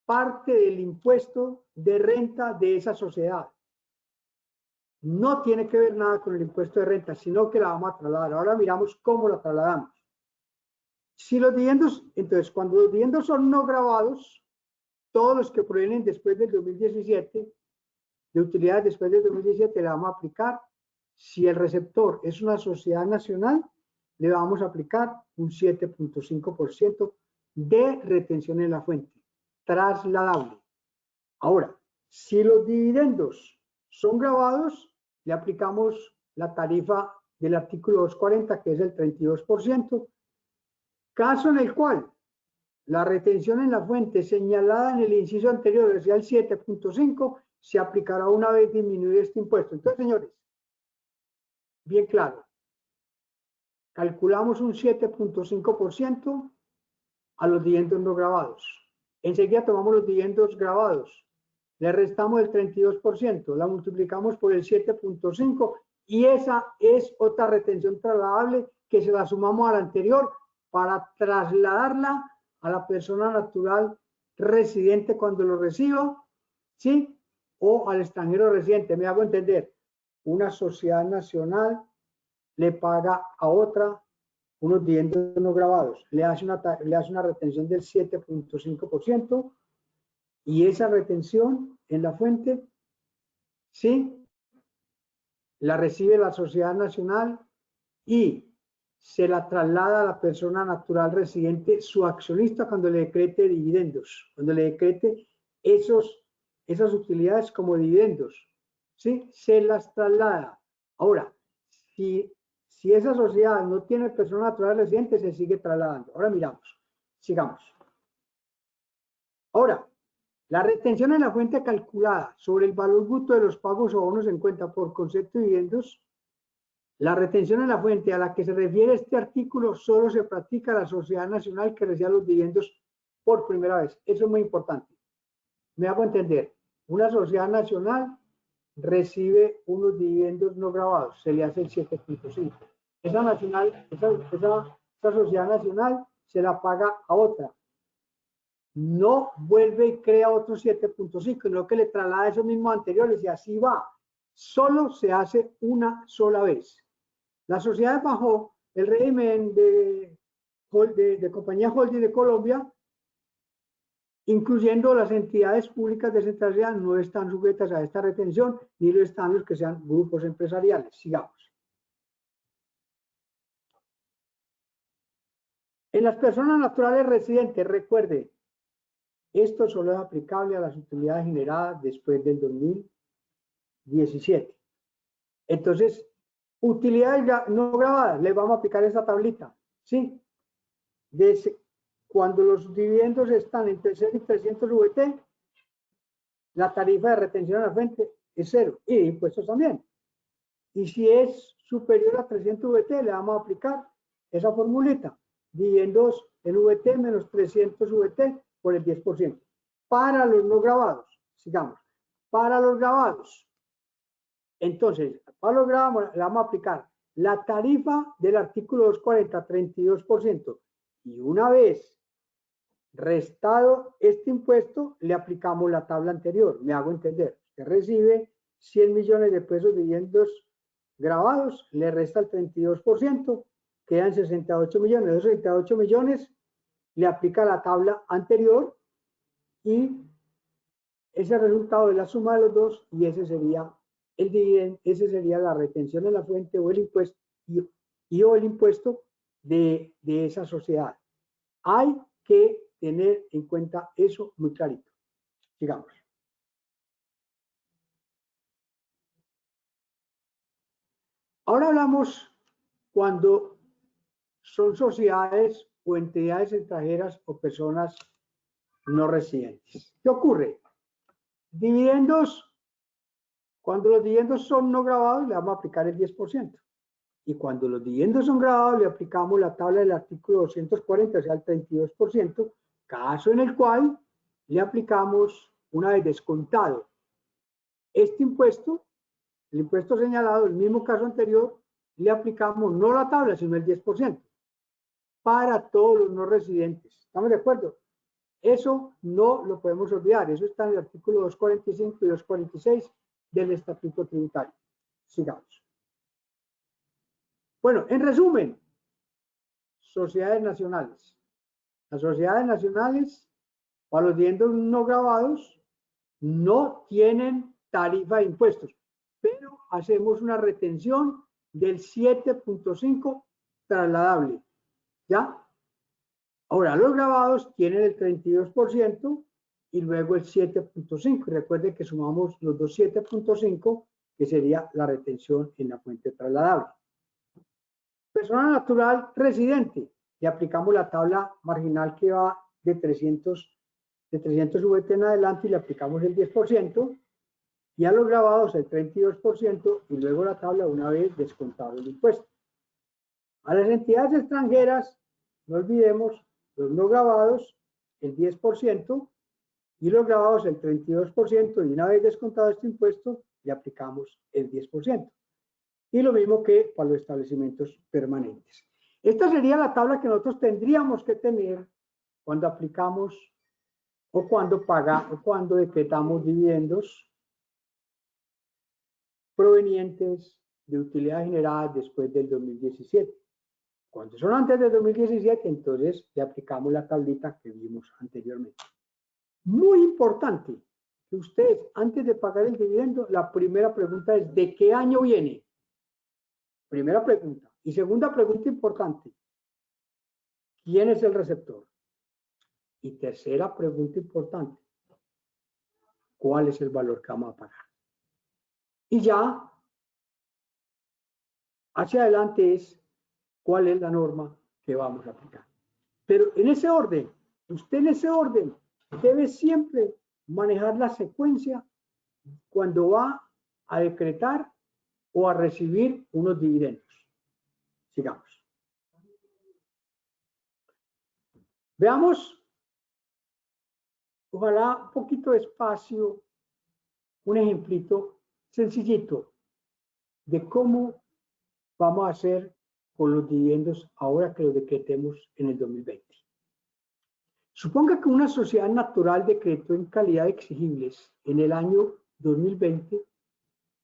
parte del impuesto de renta de esa sociedad. No tiene que ver nada con el impuesto de renta, sino que la vamos a trasladar. Ahora miramos cómo la trasladamos. Si los dividendos, entonces, cuando los dividendos son no grabados, todos los que provienen después del 2017, de utilidades después del 2017, le vamos a aplicar. Si el receptor es una sociedad nacional, le vamos a aplicar un 7.5% de retención en la fuente, trasladable. Ahora, si los dividendos son grabados, le aplicamos la tarifa del artículo 240, que es el 32%, caso en el cual la retención en la fuente señalada en el inciso anterior, decía el 7.5, se aplicará una vez disminuido este impuesto. Entonces, señores, bien claro, calculamos un 7.5% a los dividendos no grabados. Enseguida tomamos los dividendos grabados, le restamos el 32%, la multiplicamos por el 7.5 y esa es otra retención trasladable que se la sumamos a la anterior para trasladarla a la persona natural residente cuando lo reciba, ¿sí? O al extranjero residente. Me hago entender, una sociedad nacional le paga a otra unos dividendos no grabados, le hace una retención del 7.5% y esa retención en la fuente, ¿sí? La recibe la sociedad nacional y se la traslada a la persona natural residente, su accionista, cuando le decrete dividendos, cuando le decrete esas utilidades como dividendos, ¿sí? Se las traslada. Ahora, si esa sociedad no tiene persona natural residente, se sigue trasladando. Ahora miramos, sigamos. Ahora, la retención en la fuente calculada sobre el valor bruto de los pagos o bonos en cuenta por concepto de dividendos, la retención en la fuente a la que se refiere este artículo solo se practica a la sociedad nacional que reciba los dividendos por primera vez. Eso es muy importante. Me hago entender, una sociedad nacional recibe unos dividendos no grabados, se le hace el 7.5. Esa sociedad nacional se la paga a otra. No vuelve y crea otro 7.5, sino que le traslada esos mismos anteriores y así va. Solo se hace una sola vez. Las sociedades bajo el régimen de compañía holding de Colombia, incluyendo las entidades públicas descentralizadas, no están sujetas a esta retención, ni lo están los que sean grupos empresariales. Sigamos. En las personas naturales residentes, recuerde, esto solo es aplicable a las utilidades generadas después del 2017. Entonces, utilidades no grabadas, le vamos a aplicar esa tablita, ¿sí? Cuando los dividendos están entre 0 y 300 VT, la tarifa de retención a la fuente es 0 y impuestos también. Y si es superior a 300 VT, le vamos a aplicar esa formulita, dividendos en VT menos 300 VT por el 10%. para los no grabados. Sigamos. Para los grabados. Entonces, para los grabados le vamos a aplicar la tarifa del artículo 240, 32%. Y una vez restado este impuesto, le aplicamos la tabla anterior. Me hago entender. Usted recibe 100 millones de pesos de dividendos grabados, le resta el 32%, quedan 68 millones. De esos 68 millones le aplica la tabla anterior y ese resultado de la suma de los dos, y ese sería el dividendo, ese sería la retención en la fuente o el impuesto o el impuesto de esa sociedad. Hay que tener en cuenta eso muy clarito. Sigamos. Ahora hablamos cuando son sociedades o entidades extranjeras o personas no residentes. ¿Qué ocurre? Dividendos, cuando los dividendos son no grabados, le vamos a aplicar el 10%. Y cuando los dividendos son grabados, le aplicamos la tabla del artículo 240, o sea, el 32%, caso en el cual le aplicamos, una vez descontado este impuesto, el impuesto señalado, el mismo caso anterior, le aplicamos no la tabla, sino el 10% para todos los no residentes. ¿Estamos de acuerdo? Eso no lo podemos olvidar. Eso está en el artículo 245 y 246 del Estatuto Tributario. Sigamos. Bueno, en resumen, sociedades nacionales. Las sociedades nacionales, para los dividendos no grabados, no tienen tarifa de impuestos, pero hacemos una retención del 7.5 trasladable. ¿Ya? Ahora, los grabados tienen el 32% y luego el 7.5. Recuerden que sumamos los dos 7.5, que sería la retención en la fuente trasladable. Persona natural residente. Le aplicamos la tabla marginal que va de 300 VT en adelante y le aplicamos el 10%. Y a los grabados el 32% y luego la tabla una vez descontado el impuesto. A las entidades extranjeras, no olvidemos, los no grabados, el 10%, y los grabados el 32%, y una vez descontado este impuesto, le aplicamos el 10%. Y lo mismo que para los establecimientos permanentes. Esta sería la tabla que nosotros tendríamos que tener cuando aplicamos o cuando decretamos dividendos provenientes de utilidades generadas después del 2017. Cuando son antes del 2017, entonces le aplicamos la tablita que vimos anteriormente. Muy importante que ustedes, antes de pagar el dividendo, la primera pregunta es: ¿de qué año viene? Primera pregunta. Y segunda pregunta importante: ¿quién es el receptor? Y tercera pregunta importante: ¿cuál es el valor que vamos a pagar? Y ya, hacia adelante es cuál es la norma que vamos a aplicar. Pero en ese orden, usted en ese orden debe siempre manejar la secuencia cuando va a decretar o a recibir unos dividendos. Sigamos. Veamos, ojalá un poquito despacio, un ejemplito sencillito de cómo vamos a hacer con los dividendos ahora que los decretemos en el 2020. Suponga que una sociedad natural decretó en calidad de exigibles en el año 2020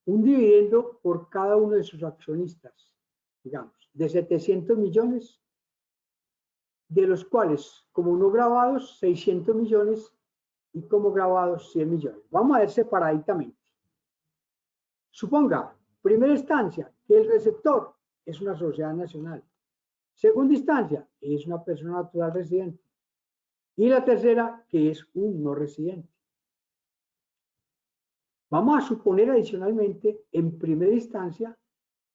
un dividendo por cada uno de sus accionistas, digamos, de 700 millones, de los cuales como no grabados 600 millones y como grabados 100 millones. Vamos a ver separadamente. Suponga, primera instancia, que el receptor es una sociedad nacional. Segunda instancia, es una persona natural residente. Y la tercera, que es un no residente. Vamos a suponer adicionalmente, en primera instancia,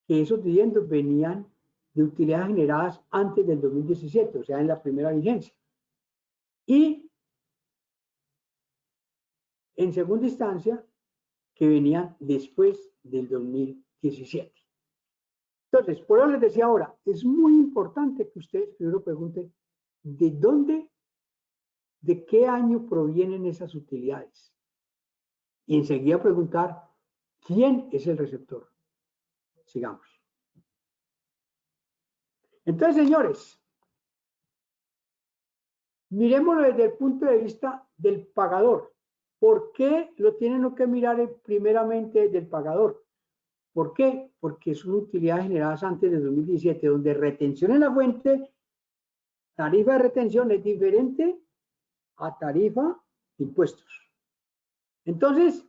que esos dividendos venían de utilidades generadas antes del 2017, o sea, en la primera vigencia. Y en segunda instancia, que venían después del 2017. Entonces, por eso les decía ahora, es muy importante que ustedes primero pregunten de dónde de qué año provienen esas utilidades. Y enseguida preguntar, ¿quién es el receptor? Sigamos. Entonces, señores, miremoslo desde el punto de vista del pagador. ¿Por qué lo tienen que mirar primeramente del pagador? ¿Por qué? Porque son utilidades generadas antes de 2017, donde retención en la fuente, tarifa de retención es diferente a tarifa de impuestos. Entonces,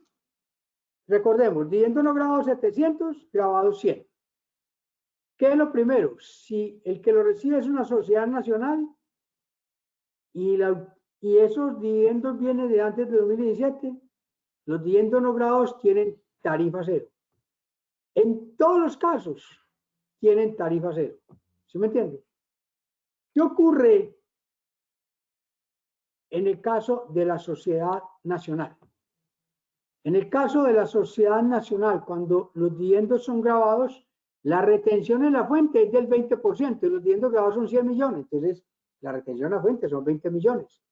recordemos, dividendo no grabado 700, grabado 100. ¿Qué es lo primero? Si el que lo recibe es una sociedad nacional y esos dividendos vienen de antes de 2017, los dividendos no grabados tienen tarifa cero. En todos los casos tienen tarifa cero. ¿Sí me entiende? ¿Qué ocurre en el caso de la sociedad nacional? En el caso de la sociedad nacional, cuando los dividendos son grabados, la retención en la fuente es del 20% y los dividendos grabados son 100 millones. Entonces, la retención en la fuente son 20 millones.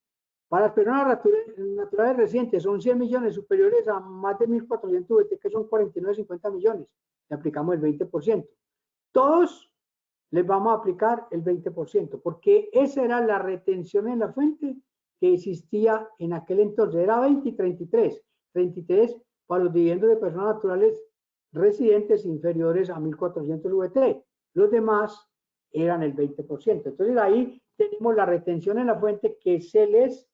Para las personas naturales recientes son 100 millones superiores a más de 1.400 VT, que son 49,50 millones. Le aplicamos el 20%. Todos les vamos a aplicar el 20%, porque esa era la retención en la fuente que existía en aquel entonces. Era 20 y 33. 33 para los dividendos de personas naturales residentes inferiores a 1.400 VT. Los demás eran el 20%. Entonces ahí tenemos la retención en la fuente que se les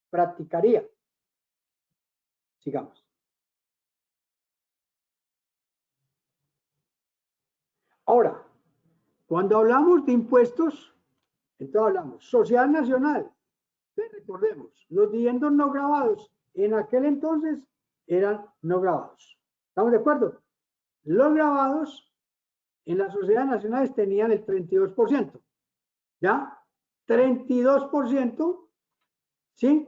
practicaría. Sigamos. Ahora, cuando hablamos de impuestos, entonces hablamos sociedad nacional. Recordemos, los dividendos no grabados en aquel entonces eran no grabados. ¿Estamos de acuerdo? Los grabados en las sociedades nacionales tenían el 32%. ¿Ya? 32%, ¿sí?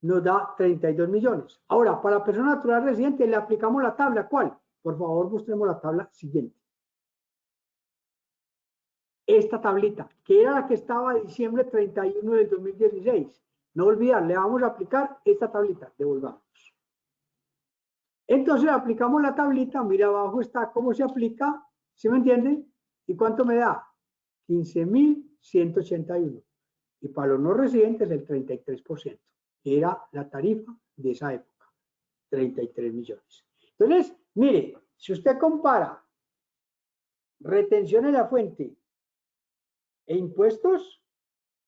Nos da 32 millones. Ahora, para persona natural residente le aplicamos la tabla. ¿Cuál? Por favor, mostremos la tabla siguiente. Esta tablita, que era la que estaba a diciembre 31 del 2016. No olvidar, le vamos a aplicar esta tablita. Devolvamos. Entonces aplicamos la tablita. Mira, abajo está cómo se aplica. ¿Sí me entienden? ¿Y cuánto me da? 15.181. Y para los no residentes el 33%. Era la tarifa de esa época. 33 millones. Entonces, mire, si usted compara retención en la fuente e impuestos,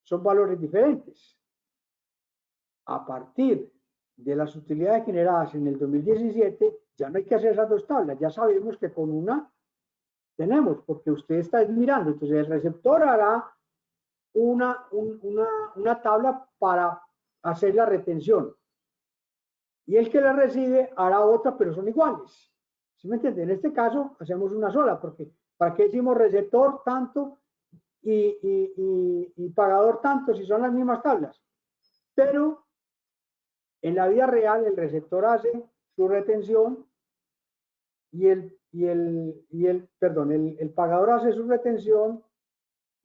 son valores diferentes. A partir de las utilidades generadas en el 2017, ya no hay que hacer esas dos tablas. Ya sabemos que con una tenemos, porque usted está mirando. Entonces el receptor hará una tabla para hacer la retención. Y el que la recibe hará otra, pero son iguales. ¿Sí me entiende? En este caso hacemos una sola, porque ¿para qué decimos receptor tanto y pagador tanto si son las mismas tablas? Pero en la vida real el receptor hace su retención y el pagador hace su retención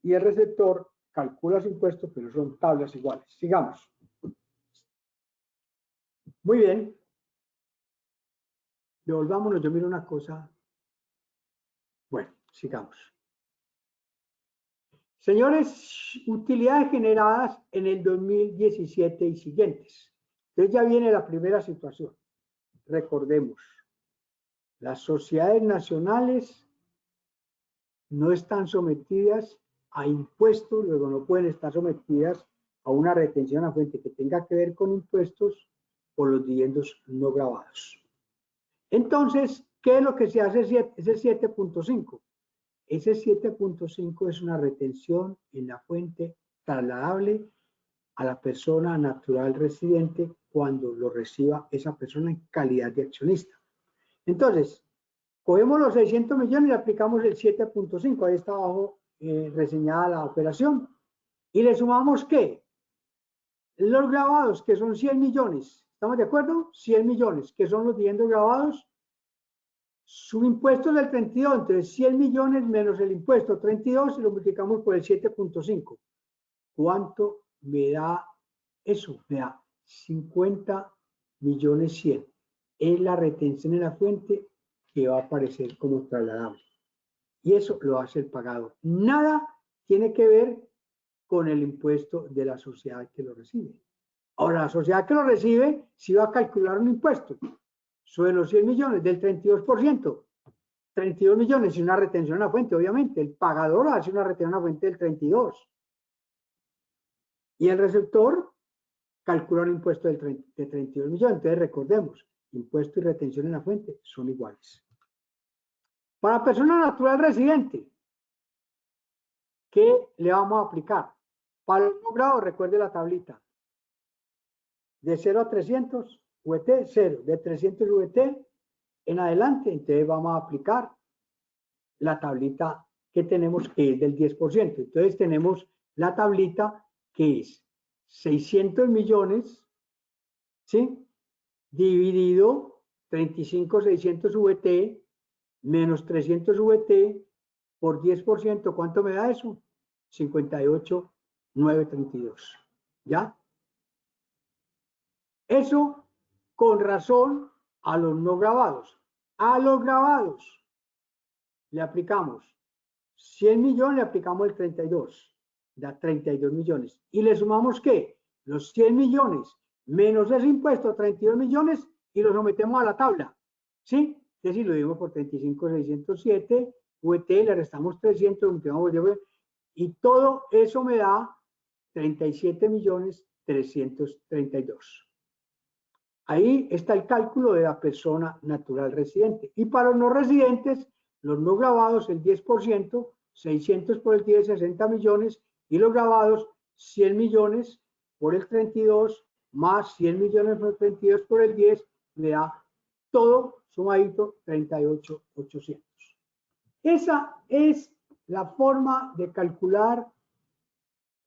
y el receptor calcula su impuesto, pero son tablas iguales. Sigamos. Muy bien. Devolvámonos, yo miro una cosa. Bueno, sigamos. Señores, utilidades generadas en el 2017 y siguientes. Entonces ya viene la primera situación. Recordemos, las sociedades nacionales no están sometidas a impuestos, luego no pueden estar sometidas a una retención a fuente que tenga que ver con impuestos por los dividendos no grabados. Entonces, ¿qué es lo que se hace? Ese 7.5. Ese 7.5 es una retención en la fuente trasladable a la persona natural residente cuando lo reciba esa persona en calidad de accionista. Entonces, cogemos los 600 millones y aplicamos el 7.5. Ahí está abajo reseñada la operación. Y le sumamos ¿qué? Los grabados, que son 100 millones. ¿Estamos de acuerdo? 100 millones, que son los dividendos grabados. Su impuesto es del 32, entonces 100 millones menos el impuesto 32 y lo multiplicamos por el 7.5. ¿Cuánto me da Eso me da 50.100.000. Es la retención en la fuente que va a aparecer como trasladable. Y eso lo hace el pagador. Nada tiene que ver con el impuesto de la sociedad que lo recibe. Ahora, la sociedad que lo recibe sí va a calcular un impuesto sobre los 100 millones del 32%. 32 millones y una retención a la fuente, obviamente. El pagador hace una retención a la fuente del 32%. Y el receptor calcula un impuesto de 32 millones. Entonces, recordemos, impuesto y retención en la fuente son iguales. Para persona natural residente, ¿qué le vamos a aplicar? Para los grados, recuerde la tablita. De 0 a 300, VT, 0. De 300 VT en adelante, entonces vamos a aplicar la tablita que tenemos, que es del 10%. Entonces tenemos la tablita que es 600 millones, ¿sí? Dividido 35,600 VT menos 300 VT por 10%, ¿cuánto me da eso? 58,932. ¿Ya? Eso con razón a los no grabados. A los grabados le aplicamos 100 millones, le aplicamos el 32, da 32 millones. Y le sumamos ¿qué? Los 100 millones menos ese impuesto, 32 millones, y lo sometemos a la tabla. ¿Sí? Es decir, lo dividimos por 35,607, VT, le restamos 300, y todo eso me da 37.332.000. Ahí está el cálculo de la persona natural residente. Y para los no residentes, los no grabados, el 10%, 600 por el 10, 60 millones, y los grabados, 100 millones por el 32, más 100 millones por el 32 por el 10, me da todo sumadito 38.800. Esa es la forma de calcular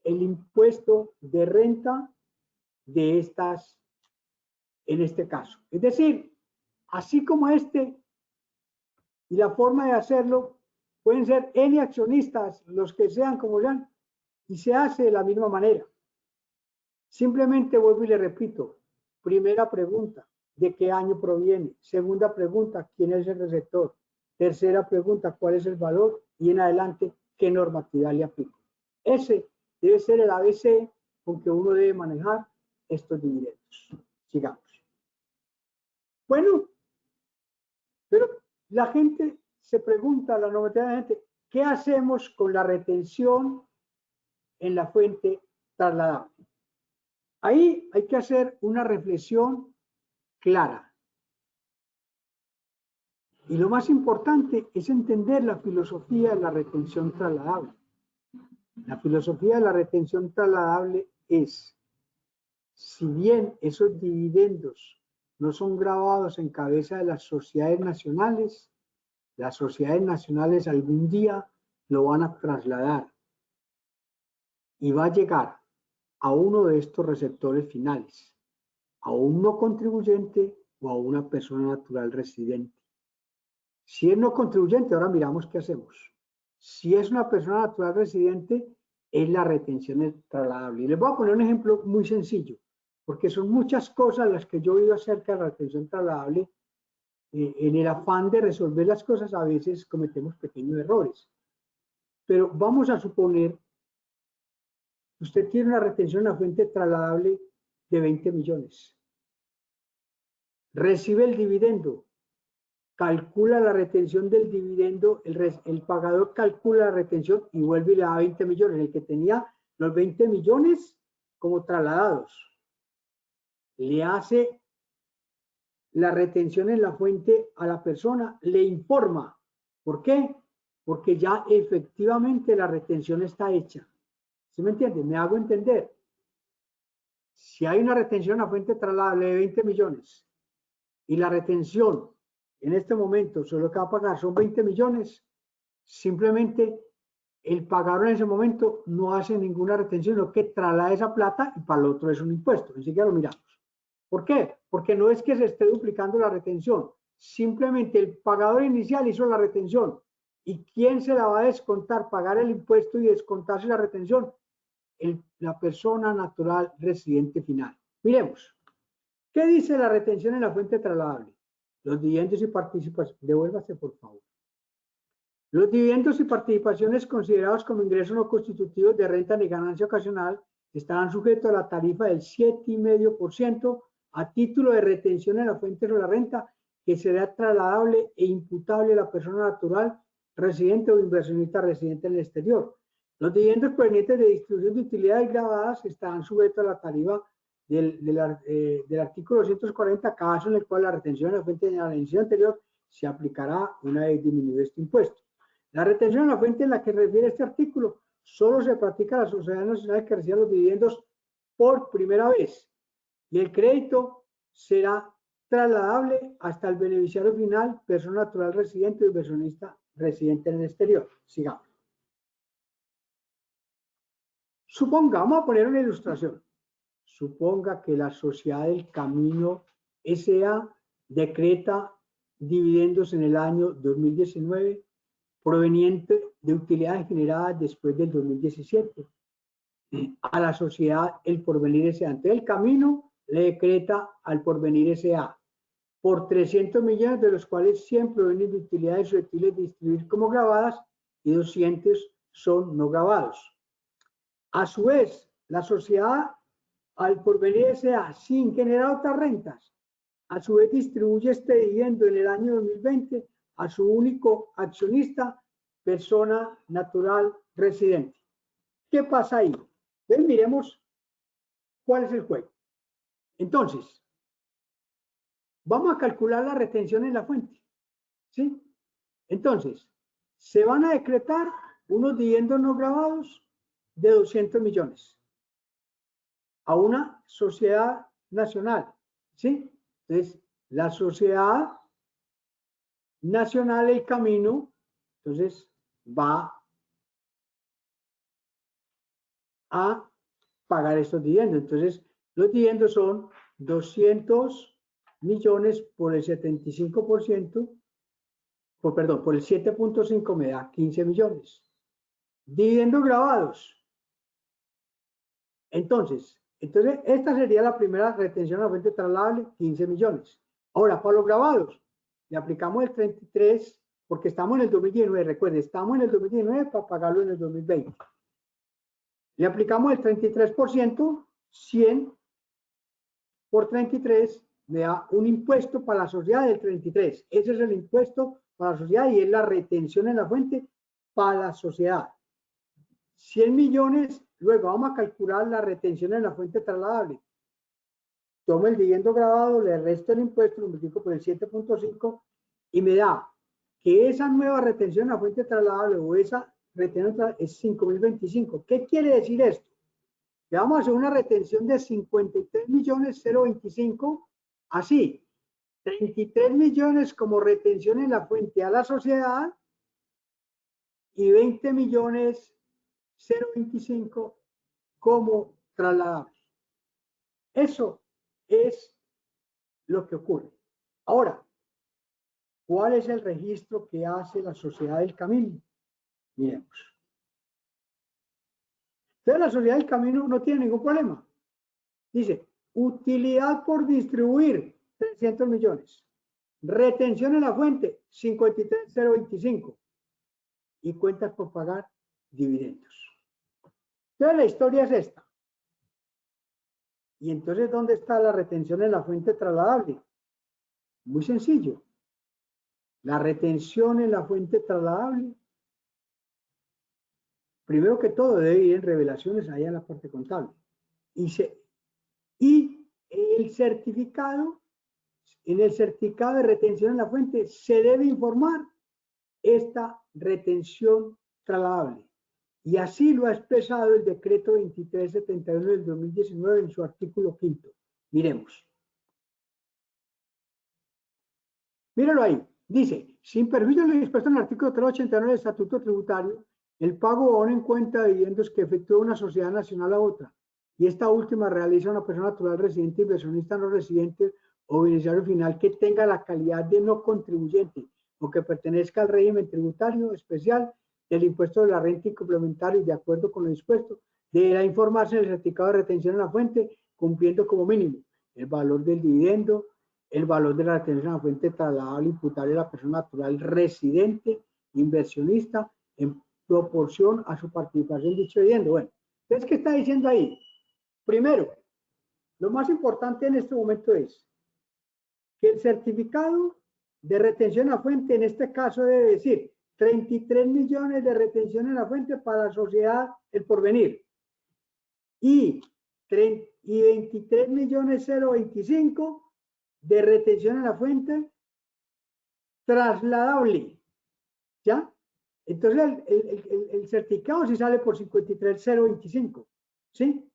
el impuesto de renta de estas, en este caso. Es decir, así como este, y la forma de hacerlo, pueden ser N accionistas, los que sean como sean, y se hace de la misma manera. Simplemente vuelvo y le repito, primera pregunta, ¿de qué año proviene? Segunda pregunta, ¿quién es el receptor? Tercera pregunta, ¿cuál es el valor? Y en adelante, ¿qué normatividad le aplico? Ese debe ser el ABC con que uno debe manejar estos dividendos. Sigamos. Bueno, pero la gente se pregunta, la normatividad de la gente, ¿qué hacemos con la retención en la fuente trasladable? Ahí hay que hacer una reflexión clara. Y lo más importante es entender la filosofía de la retención trasladable. La filosofía de la retención trasladable es, si bien esos dividendos no son grabados en cabeza de las sociedades nacionales algún día lo van a trasladar y va a llegar a uno de estos receptores finales, a un no contribuyente o a una persona natural residente. Si es no contribuyente, ahora miramos qué hacemos. Si es una persona natural residente, es la retención trasladable. Y les voy a poner un ejemplo muy sencillo, porque son muchas cosas las que yo he oído acerca de la retención trasladable. En el afán de resolver las cosas, a veces cometemos pequeños errores. Pero vamos a suponer que usted tiene una retención en la fuente trasladable de 20 millones. Recibe el dividendo. Calcula la retención del dividendo, el pagador calcula la retención y vuelve y le da 20 millones. El que tenía los 20 millones como trasladados, le hace la retención en la fuente a la persona, le informa. ¿Por qué? Porque ya efectivamente la retención está hecha. ¿Sí me entiende? Me hago entender. Si hay una retención en la fuente trasladable de 20 millones y la retención en este momento solo que va a pagar son 20 millones, simplemente el pagador en ese momento no hace ninguna retención, sino que traslada esa plata y para el otro es un impuesto. Enseguida lo miramos. ¿Por qué? Porque no es que se esté duplicando la retención, simplemente el pagador inicial hizo la retención. ¿Y quién se la va a descontar? Pagar el impuesto y descontarse la retención. la persona natural residente final. Miremos, ¿qué dice la retención en la fuente trasladable? Los dividendos y participaciones, devuélvase por favor. Los dividendos y participaciones considerados como ingresos no constitutivos de renta ni ganancia ocasional estarán sujetos a la tarifa del 7,5% a título de retención en la fuente de la renta que será trasladable e imputable a la persona natural residente o inversionista residente en el exterior. Los dividendos provenientes de distribución de utilidades grabadas estarán sujetos a la tarifa del artículo 240, caso en el cual la retención en la fuente de la elección anterior se aplicará una vez disminuido este impuesto. La retención en la fuente en la que refiere este artículo solo se practica a las sociedades nacionales que reciban los dividendos por primera vez y el crédito será trasladable hasta el beneficiario final, persona natural residente o inversionista residente en el exterior. Sigamos. Suponga, vamos a poner una ilustración. Suponga que la Sociedad del Camino S.A. decreta dividendos en el año 2019 proveniente de utilidades generadas después del 2017. A la sociedad El Porvenir S.A. Entonces el Camino le decreta al Porvenir S.A. por 300 millones, de los cuales 100 provienen de utilidades susceptibles de distribuir como grabadas y 200 son no grabados. A su vez, la sociedad Al Porvenir S.A., sin generar otras rentas, a su vez distribuye este dividendo en el año 2020 a su único accionista, persona natural residente. ¿Qué pasa ahí? Entonces miremos cuál es el juego. Entonces, vamos a calcular la retención en la fuente. ¿Sí? Entonces, se van a decretar unos dividendos no grabados de 200 millones a una sociedad nacional. ¿Sí? Entonces, la sociedad nacional El Camino, entonces, va a pagar estos dividendos. Entonces, los dividendos son 200 millones por el 75%, por el 7.5 me da 15 millones. Dividendos grabados. Entonces, esta sería la primera retención a la fuente trasladable, 15 millones. Ahora, para los grabados, le aplicamos el 33, porque estamos en el 2019, recuerde, estamos en el 2019 para pagarlo en el 2020. Le aplicamos el 33%, 100 por 33, me da un impuesto para la sociedad del 33. Ese es el impuesto para la sociedad y es la retención en la fuente para la sociedad. 100 millones, luego vamos a calcular la retención en la fuente trasladable. Tomo el dividendo grabado, le resto el impuesto, lo multiplico por el 7.5 y me da que esa nueva retención en la fuente trasladable o esa retención es 5.025. ¿Qué quiere decir esto? Que vamos a hacer una retención de 53.025, así, 33 millones como retención en la fuente a la sociedad y 20.025 como trasladables. Eso es lo que ocurre. Ahora, ¿cuál es el registro que hace la Sociedad del Camino? Miremos. Entonces, la Sociedad del Camino no tiene ningún problema. Dice, utilidad por distribuir, 300 millones. Retención en la fuente, 53.025. Y cuentas por pagar, dividendos. Entonces, la historia es esta. Y entonces, ¿dónde está la retención en la fuente trasladable? Muy sencillo. La retención en la fuente trasladable, primero que todo, debe ir en revelaciones allá en la parte contable. Y el certificado, en el certificado de retención en la fuente, se debe informar esta retención trasladable. Y así lo ha expresado el decreto 2371 del 2019 en su artículo 5. Miremos. Míralo ahí. Dice, sin perjuicio de lo dispuesto en el artículo 389 del Estatuto Tributario, el pago o en cuenta de dividendos que efectúa una sociedad nacional a otra, y esta última realiza una persona natural residente, inversionista no residente o beneficiario final que tenga la calidad de no contribuyente o que pertenezca al régimen tributario especial del impuesto de la renta y complementario y de acuerdo con lo dispuesto, deberá informarse en el certificado de retención en la fuente, cumpliendo como mínimo el valor del dividendo, el valor de la retención en la fuente trasladable imputable a la persona natural residente, inversionista, en proporción a su participación en dicho dividendo. Bueno, entonces, ¿qué está diciendo ahí? Primero, lo más importante en este momento es que el certificado de retención en la fuente, en este caso debe decir 33 millones de retención en la fuente para la sociedad El Porvenir y 23 millones 025 de retención en la fuente trasladable. ¿Ya? Entonces el certificado sí sale por 53,025. ¿Sí?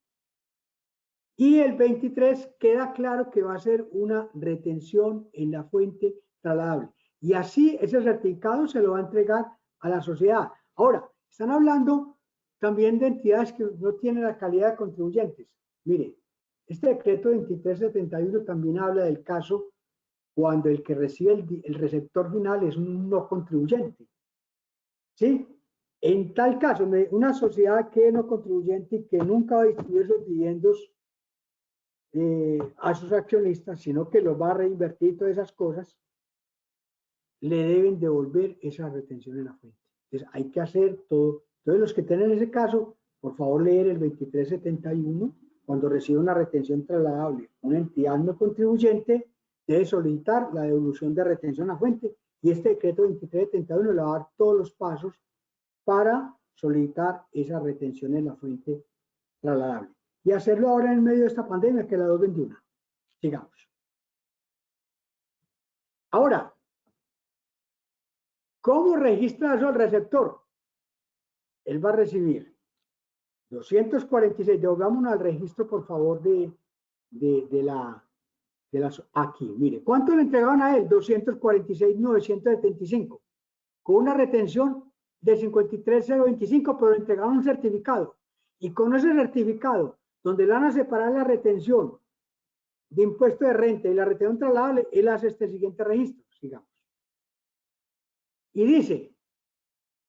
Y el 23 queda claro que va a ser una retención en la fuente trasladable. Y así ese certificado se lo va a entregar a la sociedad. Ahora, están hablando también de entidades que no tienen la calidad de contribuyentes. Mire, este decreto 2371 también habla del caso cuando el que recibe el receptor final es un no contribuyente. ¿Sí? En tal caso, una sociedad que es no contribuyente y que nunca va a distribuir esos dividendos a sus accionistas, sino que los va a reinvertir todas esas cosas, le deben devolver esa retención en la fuente. Entonces hay que hacer todo. Entonces los que tienen ese caso, por favor leer el 2371, cuando recibe una retención trasladable, una entidad no contribuyente debe solicitar la devolución de retención a fuente y este decreto 2371 le va a dar todos los pasos para solicitar esa retención en la fuente trasladable. Y hacerlo ahora en medio de esta pandemia que es la 221. Sigamos. Ahora, ¿cómo registra eso el receptor? Él va a recibir 246, devolvámonos al registro, por favor, de las aquí. Mire, ¿cuánto le entregaron a él? 246,975, con una retención de 53,025, pero le entregaron un certificado. Y con ese certificado, donde le van a separar la retención de impuesto de renta y la retención trasladable, él hace este siguiente registro, sigamos. Y dice,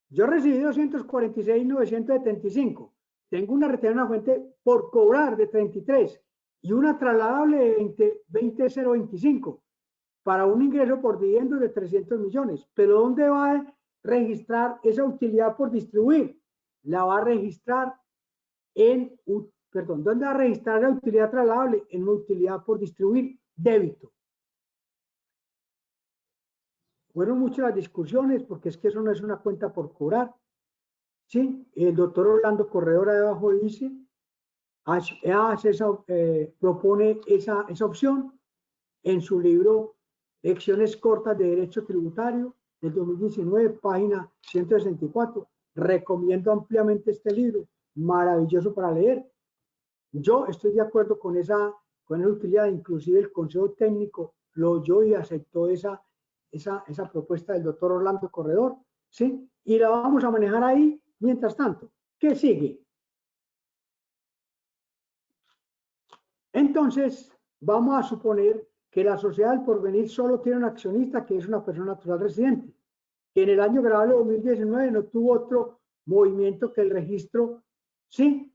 yo recibí 246,975, tengo una retención a fuente por cobrar de 33 y una trasladable de 20,025 para un ingreso por dividendos de 300 millones. Pero ¿dónde va a registrar esa utilidad por distribuir? La va a registrar en, ¿dónde va a registrar la utilidad trasladable? En una utilidad por distribuir débito. Fueron muchas las discusiones porque es que eso no es una cuenta por cobrar. ¿Sí? El doctor Orlando Corredor de abajo dice, propone esa opción en su libro Lecciones cortas de Derecho Tributario del 2019, página 164. Recomiendo ampliamente este libro, maravilloso para leer. Yo estoy de acuerdo con esa utilidad, inclusive el Consejo Técnico lo oyó y aceptó esa propuesta del doctor Orlando Corredor, ¿sí? Y la vamos a manejar ahí. Mientras tanto, ¿qué sigue? Entonces, vamos a suponer que la sociedad del Porvenir solo tiene un accionista que es una persona natural residente, que en el año grabable 2019 no tuvo otro movimiento que el registro, sí,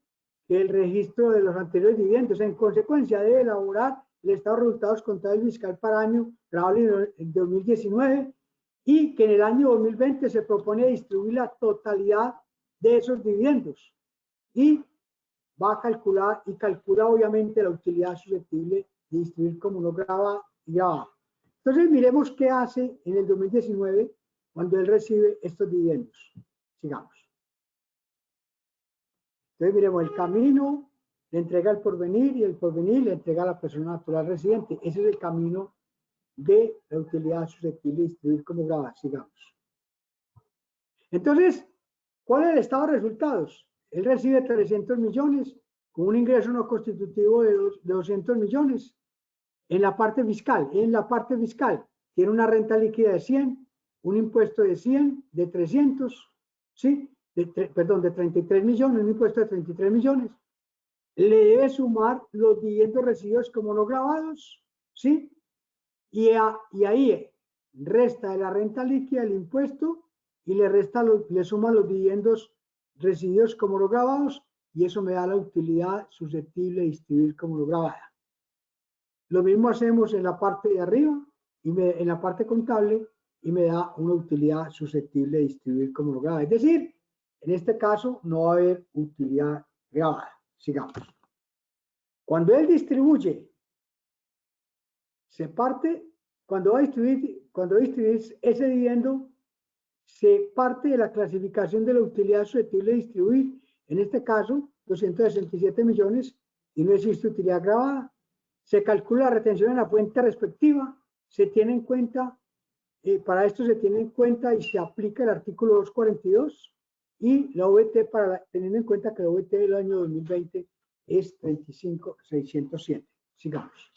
que el registro de los anteriores dividendos. En consecuencia, debe elaborar el estado de resultados contables fiscal para año grabable en 2019 y que en el año 2020 se propone distribuir la totalidad de esos dividendos y va a calcular y calcula obviamente la utilidad susceptible de distribuir como no graba y graba. Entonces miremos qué hace en el 2019 cuando él recibe estos dividendos. Sigamos. Entonces miremos el camino, le entrega el Porvenir y el Porvenir le entrega a la persona natural residente. Ese es el camino de la utilidad susceptible de distribuir como graba. Sigamos. Entonces, ¿cuál es el estado de resultados? Él recibe 300 millones con un ingreso no constitutivo de 200 millones. En la parte fiscal, tiene una renta líquida de 100, un impuesto de 100, de 300, ¿sí? De 33 millones, un impuesto de 33 millones. Le debe sumar los dividendos recibidos como no grabados, ¿sí? Y ahí resta de la renta líquida el impuesto y le suma los dividendos recibidos como no grabados y eso me da la utilidad susceptible de distribuir como no gravada. Lo mismo hacemos en la parte de arriba, en la parte contable, y me da una utilidad susceptible de distribuir como no gravada. Es decir, en este caso no va a haber utilidad gravada. Sigamos. Cuando él distribuye, se parte, cuando va a distribuir ese dividendo, se parte de la clasificación de la utilidad susceptible de distribuir, en este caso 267 millones, y no existe utilidad gravada. Se calcula la retención en la fuente respectiva, se tiene en cuenta, para esto se tiene en cuenta y se aplica el artículo 242 y la OVT, teniendo en cuenta que la OVT del año 2020 es 35.607. Sigamos.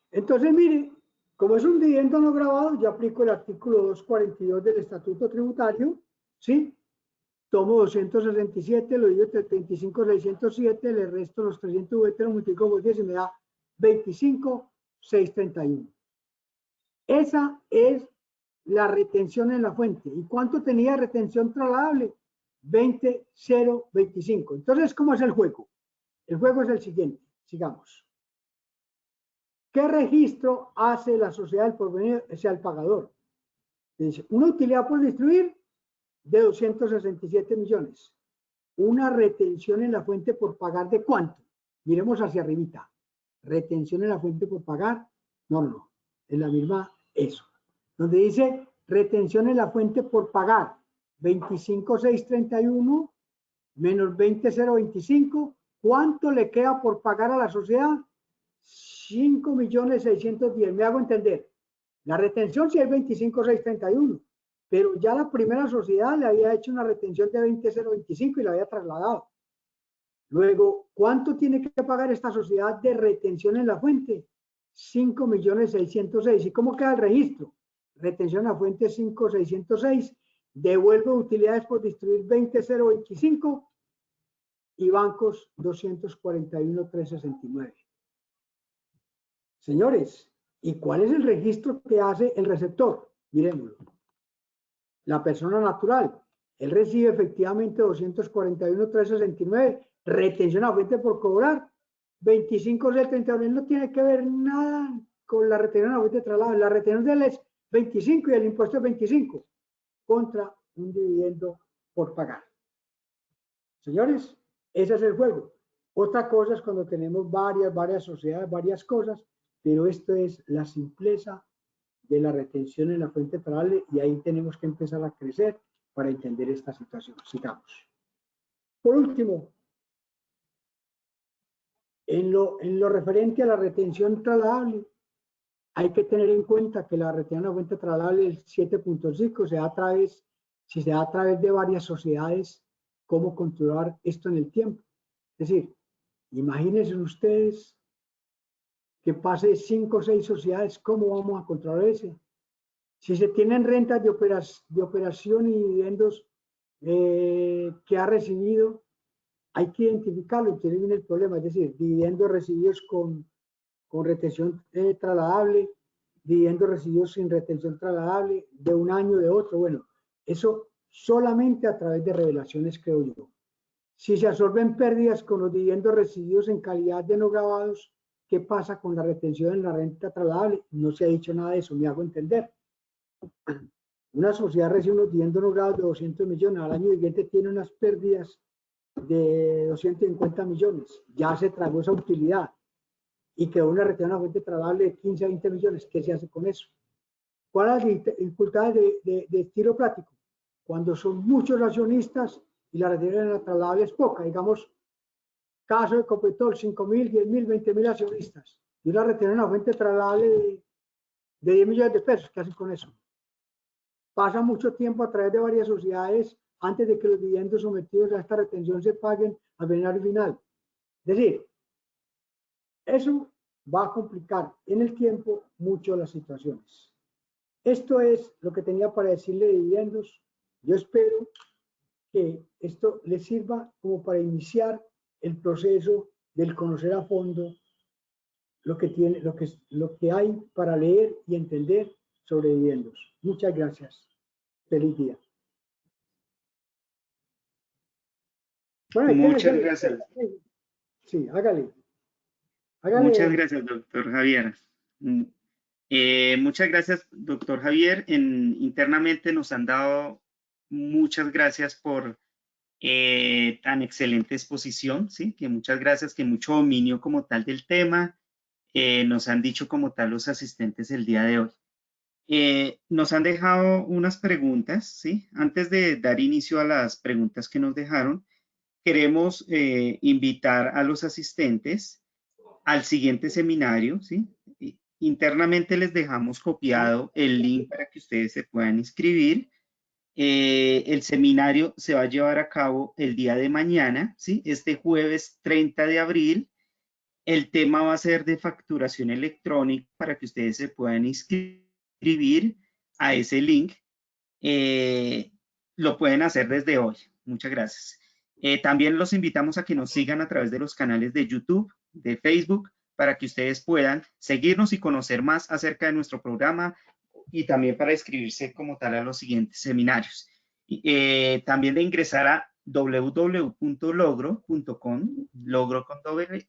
Entonces, mire, como es un dividendo no gravado, yo aplico el artículo 242 del Estatuto Tributario, ¿sí? Tomo 267, lo divido entre 35.607, le resto los 300 VT, lo multiplico por 10 y me da 25.631. Esa es la retención en la fuente. ¿Y cuánto tenía retención trasladable? 20.025. Entonces, ¿cómo es el juego? El juego es el siguiente. Sigamos. ¿Qué registro hace la sociedad del porvenir, sea el pagador? Dice, una utilidad por distribuir de 267 millones. Una retención en la fuente por pagar de cuánto. Miremos hacia arribita. Retención en la fuente por pagar. No. Es la misma eso. Donde dice retención en la fuente por pagar. 25.631 menos 20.025. ¿Cuánto le queda por pagar a la sociedad? 5.610.000. Me hago entender. La retención sí es 25.631, pero ya la primera sociedad le había hecho una retención de 20.025 y la había trasladado. Luego, ¿cuánto tiene que pagar esta sociedad de retención en la fuente? 5.606.000. ¿Y cómo queda el registro? Retención en la fuente 5.606, devuelvo utilidades por distribuir 20.025 y bancos 241.369. Señores, ¿y cuál es el registro que hace el receptor? Miremoslo. La persona natural, él recibe efectivamente 241.369, retención a fuente por cobrar, 25.031. Él no tiene que ver nada con la retención a fuente de traslado. La retención de él es 25 y el impuesto es 25 contra un dividendo por pagar. Señores, ese es el juego. Otra cosa es cuando tenemos varias sociedades, varias cosas, pero esto es la simpleza de la retención en la fuente trasladable y ahí tenemos que empezar a crecer para entender esta situación. Sigamos. Por último, en lo referente a la retención trasladable, hay que tener en cuenta que la retención en la fuente trasladable del 7.5 si se da a través de varias sociedades, cómo controlar esto en el tiempo. Es decir, imagínense ustedes que pase 5 o 6 sociedades, ¿cómo vamos a controlar eso? Si se tienen rentas de operación y dividendos que ha recibido, hay que identificarlo, entonces viene el problema, es decir, dividendos recibidos con retención trasladable, dividendos recibidos sin retención trasladable, de un año, de otro, bueno, eso solamente a través de revelaciones, creo yo. Si se absorben pérdidas con los dividendos recibidos en calidad de no grabados, ¿qué pasa con la retención en la renta trasladable? No se ha dicho nada de eso, me hago entender. Una sociedad recibe unos dividendos no grabados de 200 millones, al año siguiente tiene unas pérdidas de 250 millones, ya se tragó esa utilidad y quedó una retención a fuente trasladable de 15 a 20 millones, ¿qué se hace con eso? ¿Cuáles son las dificultades de estilo práctico? Cuando son muchos accionistas y la retención trasladable es poca, digamos, caso de Copetol, 5.000, 10.000, 20.000 accionistas y una retención a fuente trasladable de 10 millones de pesos, ¿qué hacen con eso? Pasa mucho tiempo a través de varias sociedades antes de que los dividendos sometidos a esta retención se paguen al beneficio final. Es decir, eso va a complicar en el tiempo mucho las situaciones. Esto es lo que tenía para decirle de dividendos. Yo espero que esto les sirva como para iniciar el proceso del conocer a fondo lo que hay para leer y entender sobre dividendos. Muchas gracias. Feliz día. Bueno, Muchas gracias. Sí, hágale. Muchas gracias, doctor Javier. Muchas gracias, doctor Javier. Internamente nos han dado muchas gracias por tan excelente exposición, ¿sí? Que muchas gracias, que mucho dominio como tal del tema. Nos han dicho como tal los asistentes el día de hoy. Nos han dejado unas preguntas, ¿sí? Antes de dar inicio a las preguntas que nos dejaron, queremos invitar a los asistentes al siguiente seminario, ¿sí? Internamente les dejamos copiado el link para que ustedes se puedan inscribir. El seminario se va a llevar a cabo el día de mañana, ¿sí? Este jueves 30 de abril. El tema va a ser de facturación electrónica para que ustedes se puedan inscribir a ese link. Lo pueden hacer desde hoy. Muchas gracias. También los invitamos a que nos sigan a través de los canales de YouTube, de Facebook, para que ustedes puedan seguirnos y conocer más acerca de nuestro programa y también para inscribirse como tal a los siguientes seminarios. También de ingresar a www.logro.com, logro con doble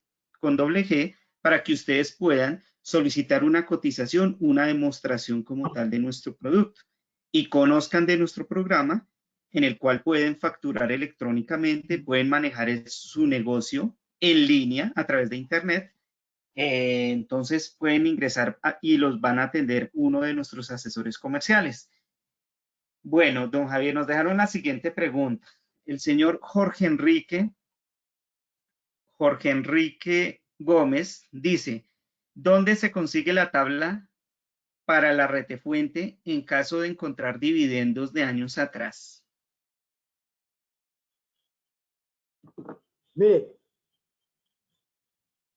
G, para que ustedes puedan solicitar una cotización, una demostración como tal de nuestro producto y conozcan de nuestro programa en el cual pueden facturar electrónicamente, pueden manejar su negocio en línea a través de internet. Entonces pueden ingresar y los van a atender uno de nuestros asesores comerciales. Bueno, don Javier, nos dejaron la siguiente pregunta. El señor Jorge Enrique Gómez dice, ¿dónde se consigue la tabla para la retefuente en caso de encontrar dividendos de años atrás? Mire,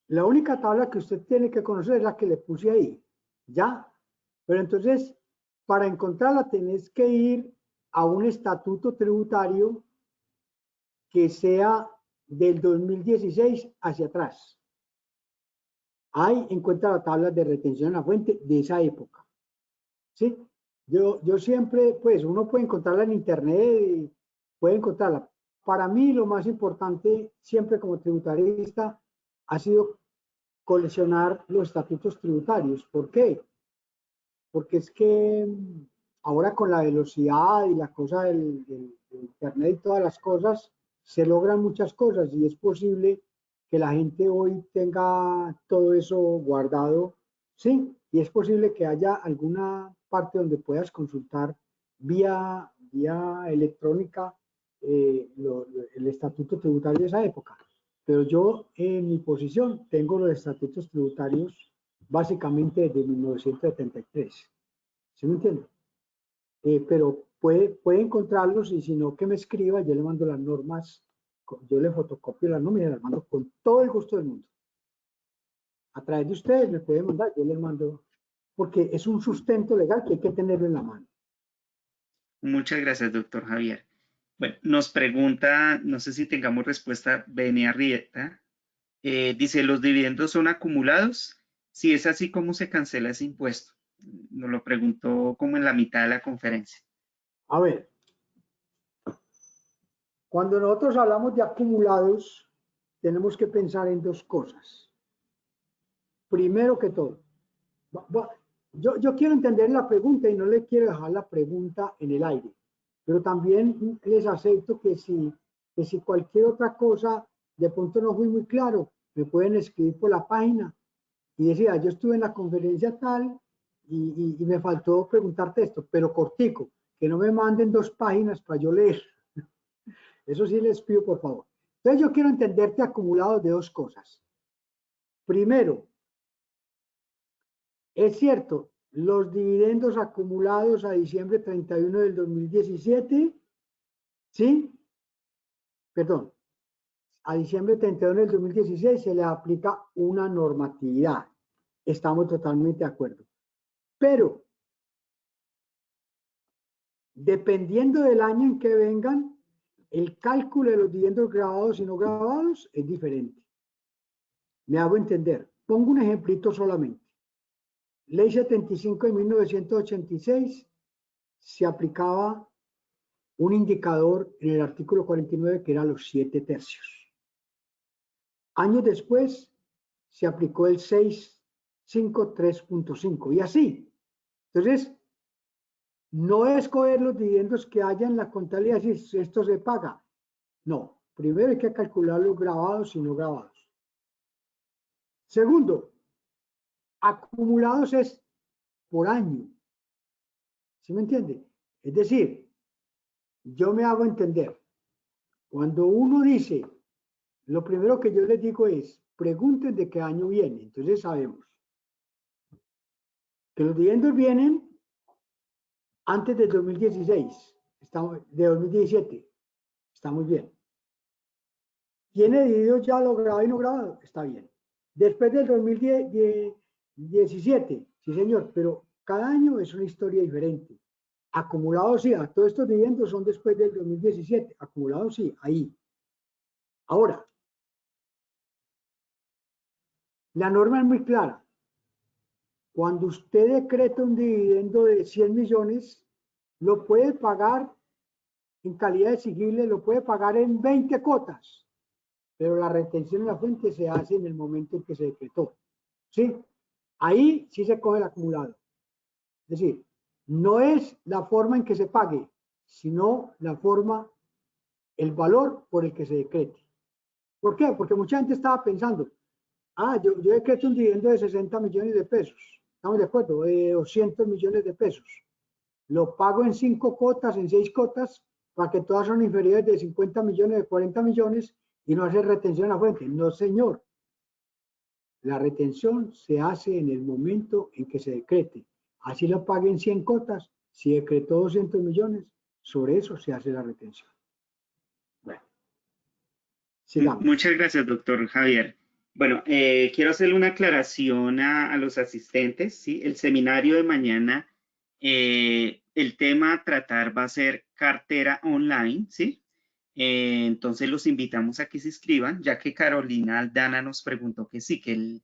la única tabla que usted tiene que conocer es la que le puse ahí, ¿ya? Pero entonces, para encontrarla tenés que ir a un estatuto tributario que sea del 2016 hacia atrás. Ahí encuentra la tabla de retención en la fuente de esa época. ¿Sí? Yo siempre, pues uno puede encontrarla en internet y puede encontrarla. Para mí lo más importante, siempre como tributarista, ha sido coleccionar los estatutos tributarios. ¿Por qué? Porque es que ahora con la velocidad y la cosa del internet y todas las cosas, se logran muchas cosas y es posible que la gente hoy tenga todo eso guardado, sí, y es posible que haya alguna parte donde puedas consultar vía electrónica el estatuto tributario de esa época. Pero yo en mi posición tengo los estatutos tributarios básicamente desde 1973. ¿Sí me entiende? Pero puede encontrarlos y si no, que me escriba, yo le mando las normas, yo le fotocopio las normas y las mando con todo el gusto del mundo. A través de ustedes me pueden mandar, yo les mando, porque es un sustento legal que hay que tenerlo en la mano. Muchas gracias, doctor Javier. Bueno, nos pregunta, no sé si tengamos respuesta, Bene Arrieta. Dice, ¿los dividendos son acumulados? Si es así, ¿cómo se cancela ese impuesto? Nos lo preguntó como en la mitad de la conferencia. A ver, cuando nosotros hablamos de acumulados, tenemos que pensar en dos cosas. Primero que todo, yo quiero entender la pregunta y no le quiero dejar la pregunta en el aire, pero también les acepto que si cualquier otra cosa de pronto no fui muy claro, me pueden escribir por la página y decir, yo estuve en la conferencia tal y me faltó preguntarte esto, pero cortico, que no me manden 2 páginas para yo leer. Eso sí les pido, por favor. Entonces yo quiero entenderte acumulado de 2 cosas. Primero, es cierto, los dividendos acumulados a diciembre 31 del 2017, ¿sí? Perdón, a diciembre 31 del 2016 se le aplica una normatividad. Estamos totalmente de acuerdo. Pero, dependiendo del año en que vengan, el cálculo de los dividendos grabados y no grabados es diferente. Me hago entender. Pongo un ejemplito solamente. Ley 75 de 1986 se aplicaba un indicador en el artículo 49 que era los 7 tercios. Años después se aplicó el 653.5 y así. Entonces, no es coger los dividendos que haya en la contabilidad y si esto se paga. No, primero hay que calcular los grabados y no grabados. Segundo, acumulados es por año. ¿Sí me entiende? Es decir, yo me hago entender. Cuando uno dice, lo primero que yo les digo es, pregunten de qué año viene. Entonces sabemos que los dividendos vienen antes del 2016, de 2017. Está muy bien. ¿Tiene dividendos ya lo grabado y no grabado? Está bien. Después del 2017, sí señor, pero cada año es una historia diferente. Acumulados sí, todos estos dividendos son después del 2017. Acumulados sí, ahí. Ahora, la norma es muy clara. Cuando usted decreta un dividendo de 100 millones, lo puede pagar en calidad exigible, lo puede pagar en 20 cuotas, pero la retención en la fuente se hace en el momento en que se decretó. ¿Sí? Ahí sí se coge el acumulado. Es decir, no es la forma en que se pague, sino la forma, el valor por el que se decrete. ¿Por qué? Porque mucha gente estaba pensando, yo decreto un dividendo de 60 millones de pesos. ¿Estamos de acuerdo? 200 millones de pesos. Lo pago en 5 cuotas, en 6 cuotas, para que todas son inferiores de 50 millones, de 40 millones, y no hacer retención en la fuente. No, señor. La retención se hace en el momento en que se decrete. Así lo pague en 100 cuotas. Si decretó 200 millones, sobre eso se hace la retención. Bueno, sigamos. Muchas gracias, doctor Javier. Bueno, quiero hacerle una aclaración a los asistentes, ¿sí? El seminario de mañana, el tema a tratar va a ser cartera online, ¿sí? Entonces los invitamos a que se inscriban, ya que Carolina Aldana nos preguntó que sí, que el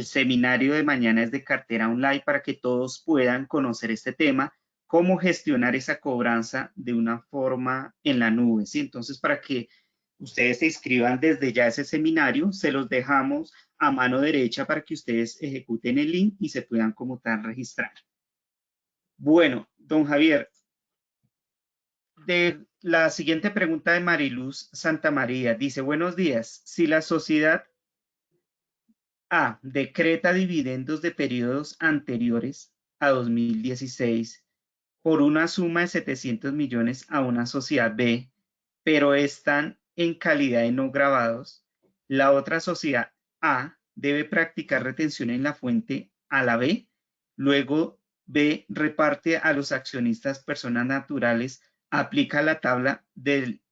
seminario de mañana es de cartera online para que todos puedan conocer este tema, cómo gestionar esa cobranza de una forma en la nube, ¿sí? Entonces, para que ustedes se inscriban desde ya a ese seminario, se los dejamos a mano derecha para que ustedes ejecuten el link y se puedan como tal registrar. Bueno, don Javier, de la siguiente pregunta de Mariluz Santamaría, dice, buenos días, si la sociedad A decreta dividendos de periodos anteriores a 2016 por una suma de 700 millones a una sociedad B, pero están en calidad de no grabados, la otra sociedad A debe practicar retención en la fuente a la B, luego B reparte a los accionistas personas naturales, aplica la tabla del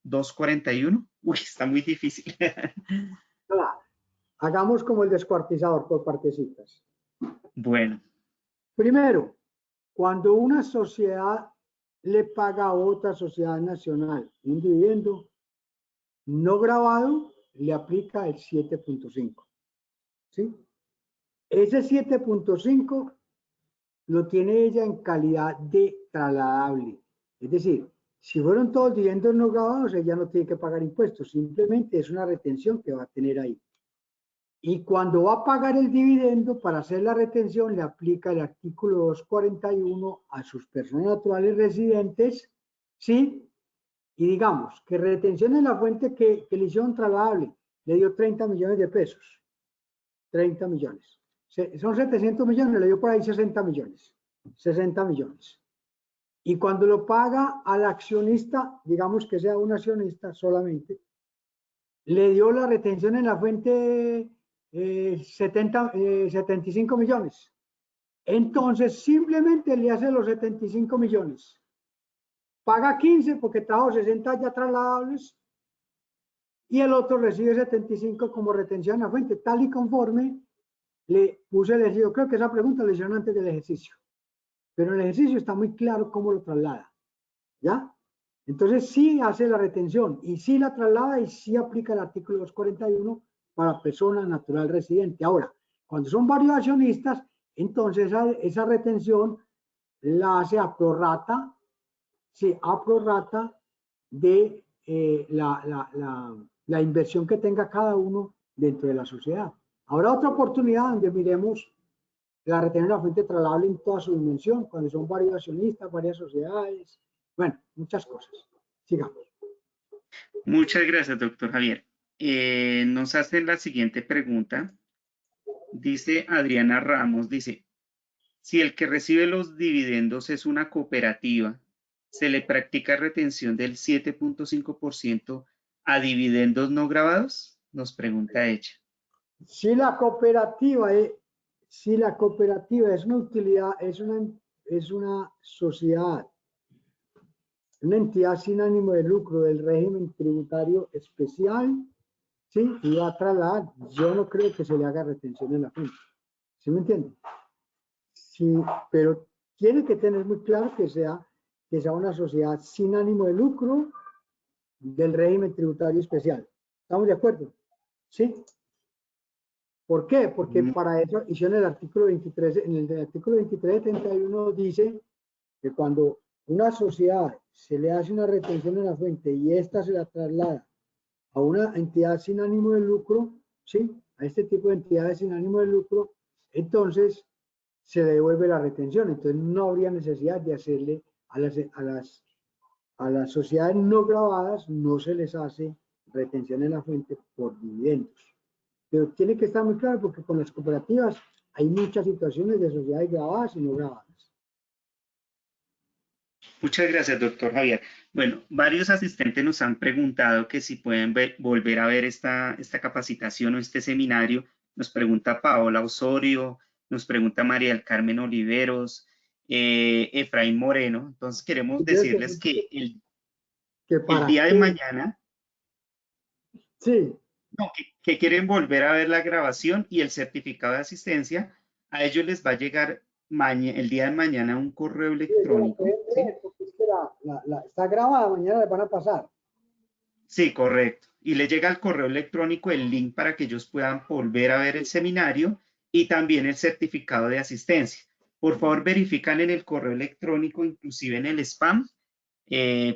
241. Uy, está muy difícil. Hagamos como el descuartizador por partecitas. Bueno. Primero, cuando una sociedad le paga a otra sociedad nacional un dividendo no grabado, le aplica el 7.5. ¿Sí? Ese 7.5 lo tiene ella en calidad de trasladable. Es decir, si fueron todos dividendos no grabados, ella no tiene que pagar impuestos. Simplemente es una retención que va a tener ahí. Y cuando va a pagar el dividendo, para hacer la retención, le aplica el artículo 241 a sus personas naturales residentes, ¿sí? Y digamos que retención en la fuente que le hicieron trasladable, le dio 30 millones de pesos. 30 millones. Son 700 millones, le dio por ahí 60 millones. 60 millones. Y cuando lo paga al accionista, digamos que sea un accionista solamente, le dio la retención en la fuente 75 millones. Entonces, simplemente le hace los 75 millones. Paga 15 porque trajo 60 ya trasladables y el otro recibe 75 como retención en la fuente, tal y conforme le puse el ejercicio. Creo que esa pregunta la hicieron antes del ejercicio, pero en el ejercicio está muy claro cómo lo traslada. ¿Ya? Entonces sí hace la retención y sí la traslada y sí aplica el artículo 241 para persona natural residente. Ahora, cuando son varios accionistas, entonces esa retención la hace a prorrata, sí, a prorrata de la inversión que tenga cada uno dentro de la sociedad. Habrá otra oportunidad donde miremos la retención de la fuente trasladable en toda su dimensión, cuando son varios accionistas, varias sociedades, bueno, muchas cosas. Sigamos. Muchas gracias, doctor Javier. Nos hacen la siguiente pregunta. Dice Adriana Ramos, dice, si el que recibe los dividendos es una cooperativa, ¿se le practica retención del 7.5% a dividendos no grabados? Nos pregunta ella. Si la cooperativa es una utilidad, es una sociedad, una entidad sin ánimo de lucro del régimen tributario especial, ¿sí? Y va a trasladar, yo no creo que se le haga retención en la fuente. ¿Sí me entiende? Sí, pero tiene que tener muy claro que sea una sociedad sin ánimo de lucro del régimen tributario especial. ¿Estamos de acuerdo? ¿Sí? ¿Por qué? Porque para eso hicieron el artículo 23, en el artículo 23.71 dice que cuando una sociedad se le hace una retención en la fuente y esta se la traslada a una entidad sin ánimo de lucro, ¿sí? A este tipo de entidades sin ánimo de lucro, entonces se le devuelve la retención. Entonces no habría necesidad de hacerle a las sociedades no grabadas, no se les hace retención en la fuente por dividendos. Pero tiene que estar muy claro porque con las cooperativas hay muchas situaciones de sociedades grabadas y no grabadas. Muchas gracias, doctor Javier. Bueno, varios asistentes nos han preguntado que si pueden volver a ver esta capacitación o este seminario. Nos pregunta Paola Osorio, nos pregunta María del Carmen Oliveros, Efraín Moreno. Entonces queremos decirles que el día de mañana, sí, no, que quieren volver a ver la grabación y el certificado de asistencia, a ellos les va a llegar el día de mañana un correo electrónico. ¿sí? Porque es que está grabada, mañana les van a pasar. Sí, correcto. Y le llega al correo electrónico el link para que ellos puedan volver a ver el seminario y también el certificado de asistencia. Por favor, verifican en el correo electrónico, inclusive en el spam,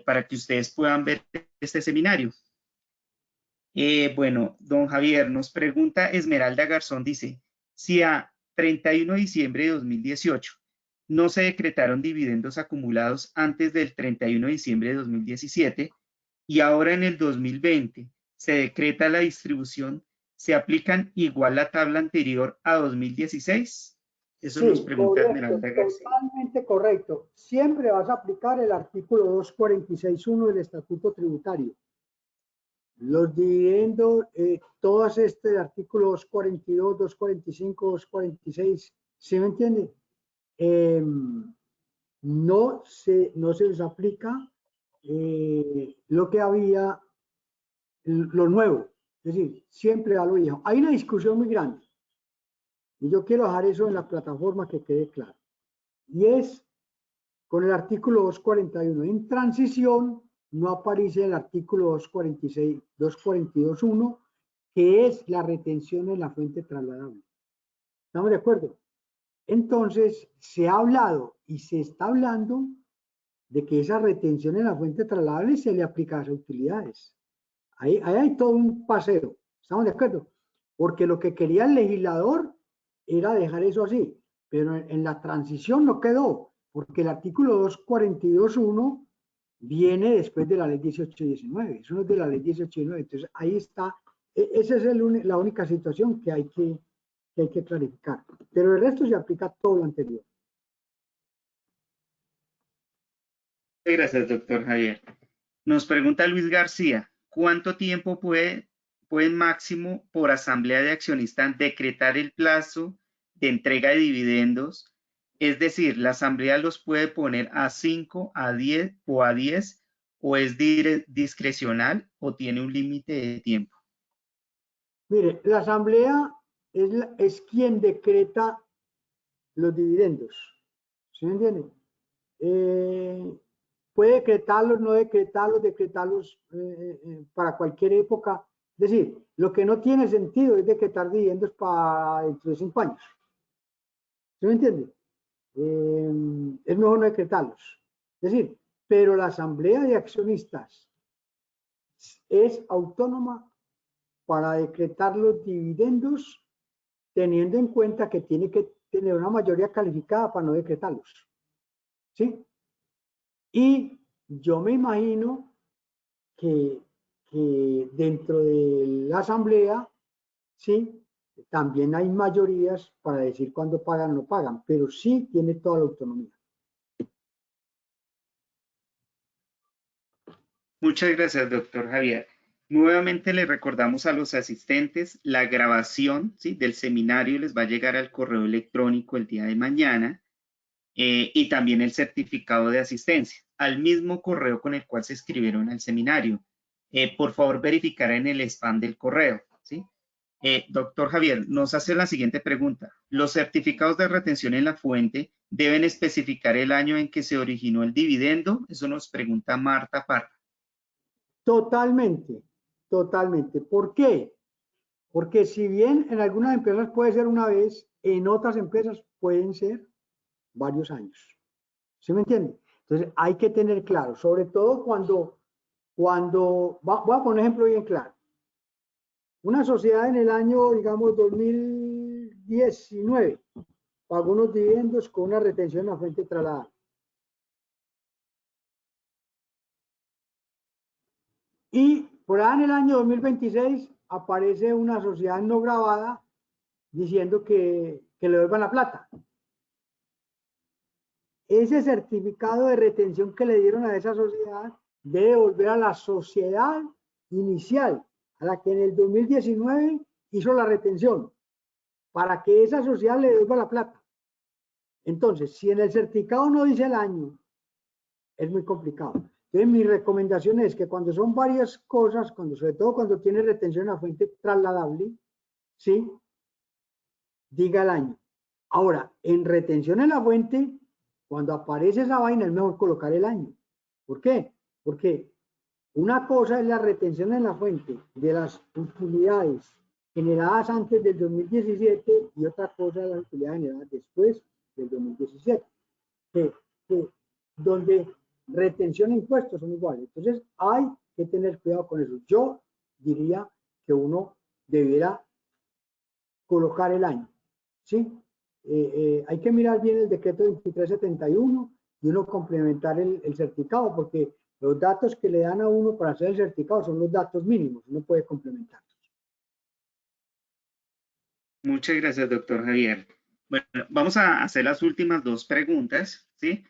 para que ustedes puedan ver este seminario. Bueno, don Javier, nos pregunta Esmeralda Garzón, dice, si a 31 de diciembre de 2018 no se decretaron dividendos acumulados antes del 31 de diciembre de 2017 y ahora en el 2020 se decreta la distribución, ¿se aplican igual la tabla anterior a 2016? Eso sí, nos pregunta Esmeralda Garzón. Totalmente correcto. Siempre vas a aplicar el artículo 246.1 del Estatuto Tributario. Los dividendos, todas este artículo 242, 245, 246, ¿sí me entiende? No se les aplica lo que había, lo nuevo, es decir, siempre a lo viejo. Hay una discusión muy grande y yo quiero dejar eso en la plataforma que quede claro. Y es con el artículo 241. En transición no aparece el artículo 246, 242.1, que es la retención en la fuente trasladable. ¿Estamos de acuerdo? Entonces, se ha hablado y se está hablando de que esa retención en la fuente trasladable se le aplica a las utilidades. Ahí hay todo un paseo. ¿Estamos de acuerdo? Porque lo que quería el legislador era dejar eso así, pero en la transición no quedó, porque el artículo 242.1 viene después de la ley 1819, eso no es de la ley 1819, entonces ahí está, esa es la única situación que hay que clarificar, pero el resto se aplica todo lo anterior. Gracias, doctor Javier. Nos pregunta Luis García, ¿cuánto tiempo puede máximo por asamblea de accionistas decretar el plazo de entrega de dividendos? Es decir, ¿la asamblea los puede poner a 5, a 10 o a 10 o es discrecional o tiene un límite de tiempo? Mire, la asamblea es quien decreta los dividendos. ¿Sí me entiende? Puede decretarlos, no decretarlos para cualquier época. Es decir, lo que no tiene sentido es decretar dividendos para dentro de 5 años. ¿Sí me entiende? Es mejor no decretarlos. Es decir, pero la asamblea de accionistas es autónoma para decretar los dividendos, teniendo en cuenta que tiene que tener una mayoría calificada para no decretarlos. ¿Sí? Y yo me imagino que dentro de la asamblea, ¿sí?, también hay mayorías para decir cuándo pagan o no pagan, pero sí tiene toda la autonomía. Muchas gracias, doctor Javier. Nuevamente le recordamos a los asistentes la grabación, ¿sí?, del seminario les va a llegar al correo electrónico el día de mañana y también el certificado de asistencia al mismo correo con el cual se inscribieron al seminario. Por favor, verificar en el spam del correo, ¿sí? Doctor Javier, nos hace la siguiente pregunta. ¿Los certificados de retención en la fuente deben especificar el año en que se originó el dividendo? Eso nos pregunta Marta Parra. Totalmente, totalmente. ¿Por qué? Porque si bien en algunas empresas puede ser una vez, en otras empresas pueden ser varios años. ¿Sí me entiende? Entonces hay que tener claro, sobre todo cuando voy a poner un ejemplo bien claro. Una sociedad en el año, digamos, 2019 pagó unos dividendos con una retención a fuente trasladada. Y por ahí en el año 2026 aparece una sociedad no grabada diciendo que le devuelvan la plata. Ese certificado de retención que le dieron a esa sociedad debe volver a la sociedad inicial, a la que en el 2019 hizo la retención, para que esa sociedad le devuelva la plata. Entonces, si en el certificado no dice el año, es muy complicado. Entonces, mi recomendación es que cuando son varias cosas, sobre todo cuando tiene retención a fuente trasladable, ¿sí?, diga el año. Ahora, en retención en la fuente, cuando aparece esa vaina, es mejor colocar el año. ¿Por qué? Porque una cosa es la retención en la fuente de las utilidades generadas antes del 2017 y otra cosa es las utilidades generadas después del 2017, donde retención e impuestos son iguales. Entonces hay que tener cuidado con eso. Yo diría que uno debiera colocar el año, ¿sí? Hay que mirar bien el decreto 2371 y uno complementar el certificado, porque los datos que le dan a uno para hacer el certificado son los datos mínimos, uno puede complementarlos. Muchas gracias, doctor Javier. Bueno, vamos a hacer las últimas dos preguntas, ¿sí?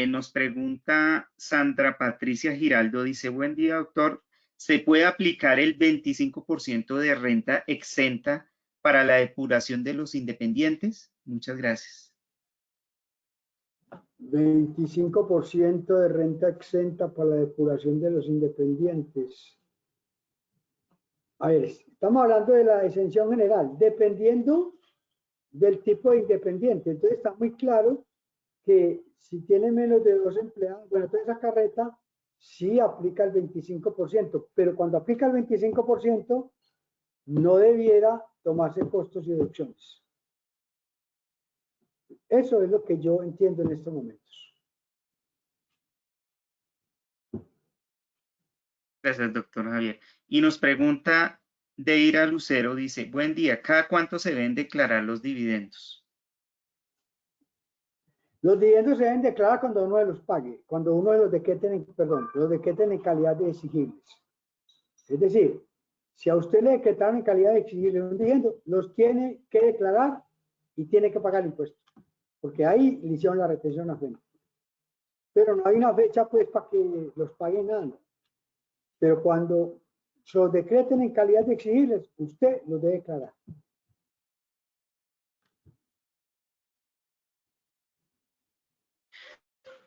Nos pregunta Sandra Patricia Giraldo, dice, buen día, doctor. ¿Se puede aplicar el 25% de renta exenta para la depuración de los independientes? Muchas gracias. 25% de renta exenta para la depuración de los independientes. A ver, estamos hablando de la exención general, dependiendo del tipo de independiente. Entonces está muy claro que si tiene menos de 2 empleados, bueno, entonces esa carreta sí aplica el 25%, pero cuando aplica el 25%, no debiera tomarse costos y deducciones. Eso es lo que yo entiendo en estos momentos. Gracias, doctor Javier. Y nos pregunta Deira Lucero, dice, buen día, ¿cada cuánto se deben declarar los dividendos? Los dividendos se deben declarar cuando uno de los pague, cuando uno de los decreten, los decreten en calidad de exigibles. Es decir, si a usted le decretaron en calidad de exigibles un dividendo, los tiene que declarar y tiene que pagar impuestos, porque ahí le hicieron la retención a fuente. Pero no hay una fecha pues para que los paguen nada. Pero cuando se los decreten en calidad de exigibles, usted los debe declarar.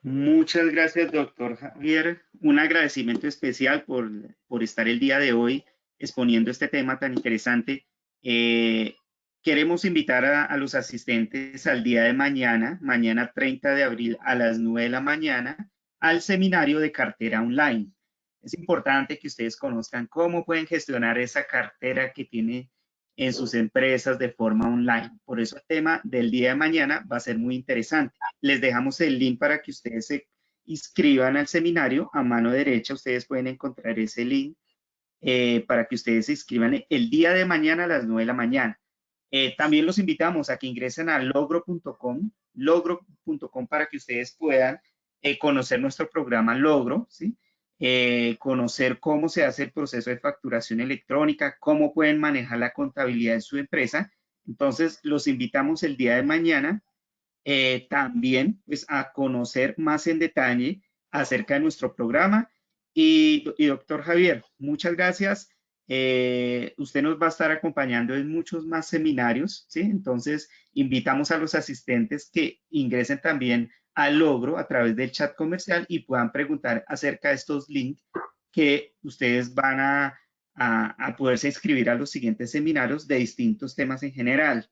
Muchas gracias, doctor Javier. Un agradecimiento especial por estar el día de hoy exponiendo este tema tan interesante. Queremos invitar a los asistentes al día de mañana, mañana 30 de abril a las 9 de la mañana, al seminario de cartera online. Es importante que ustedes conozcan cómo pueden gestionar esa cartera que tiene en sus empresas de forma online. Por eso el tema del día de mañana va a ser muy interesante. Les dejamos el link para que ustedes inscriban al seminario. A mano derecha ustedes pueden encontrar ese link para que ustedes se inscriban el día de mañana a las 9 de la mañana. También los invitamos a que ingresen a logro.com para que ustedes puedan conocer nuestro programa Logro, ¿sí? Conocer cómo se hace el proceso de facturación electrónica, cómo pueden manejar la contabilidad de su empresa. Entonces, los invitamos el día de mañana también pues, a conocer más en detalle acerca de nuestro programa. Y doctor Javier, muchas gracias. Usted nos va a estar acompañando en muchos más seminarios, ¿sí? Entonces, invitamos a los asistentes que ingresen también al Logro a través del chat comercial y puedan preguntar acerca de estos links que ustedes van a poderse inscribir a los siguientes seminarios de distintos temas en general.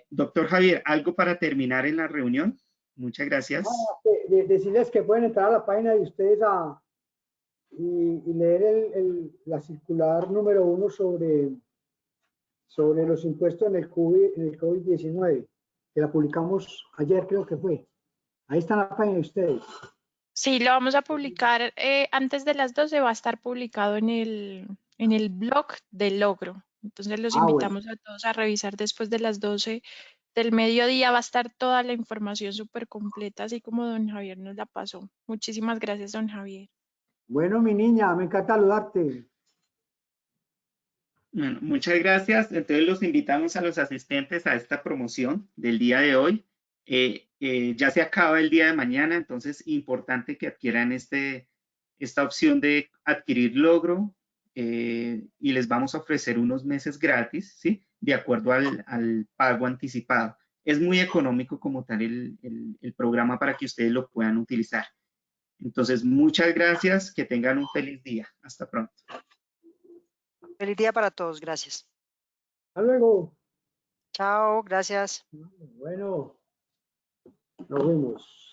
Doctor Javier, ¿algo para terminar en la reunión? Muchas gracias. Decirles que pueden entrar a la página de ustedes y leer la circular número 1 sobre los impuestos en el COVID-19, que la publicamos ayer, creo que fue. Ahí está la página de ustedes. Sí, lo vamos a publicar antes de las 12, va a estar publicado en el blog del Logro. Entonces los invitamos a todos a revisar después de las 12 del mediodía. Va a estar toda la información súper completa, así como don Javier nos la pasó. Muchísimas gracias, don Javier. Bueno, mi niña, me encanta saludarte. Bueno, muchas gracias. Entonces los invitamos a los asistentes a esta promoción del día de hoy. Ya se acaba el día de mañana, entonces importante que adquieran esta opción de adquirir Logro y les vamos a ofrecer unos meses gratis, ¿sí? De acuerdo al pago anticipado. Es muy económico como tal el programa para que ustedes lo puedan utilizar. Entonces, muchas gracias, que tengan un feliz día. Hasta pronto. Feliz día para todos, gracias. Hasta luego. Chao, gracias. Bueno, nos vemos.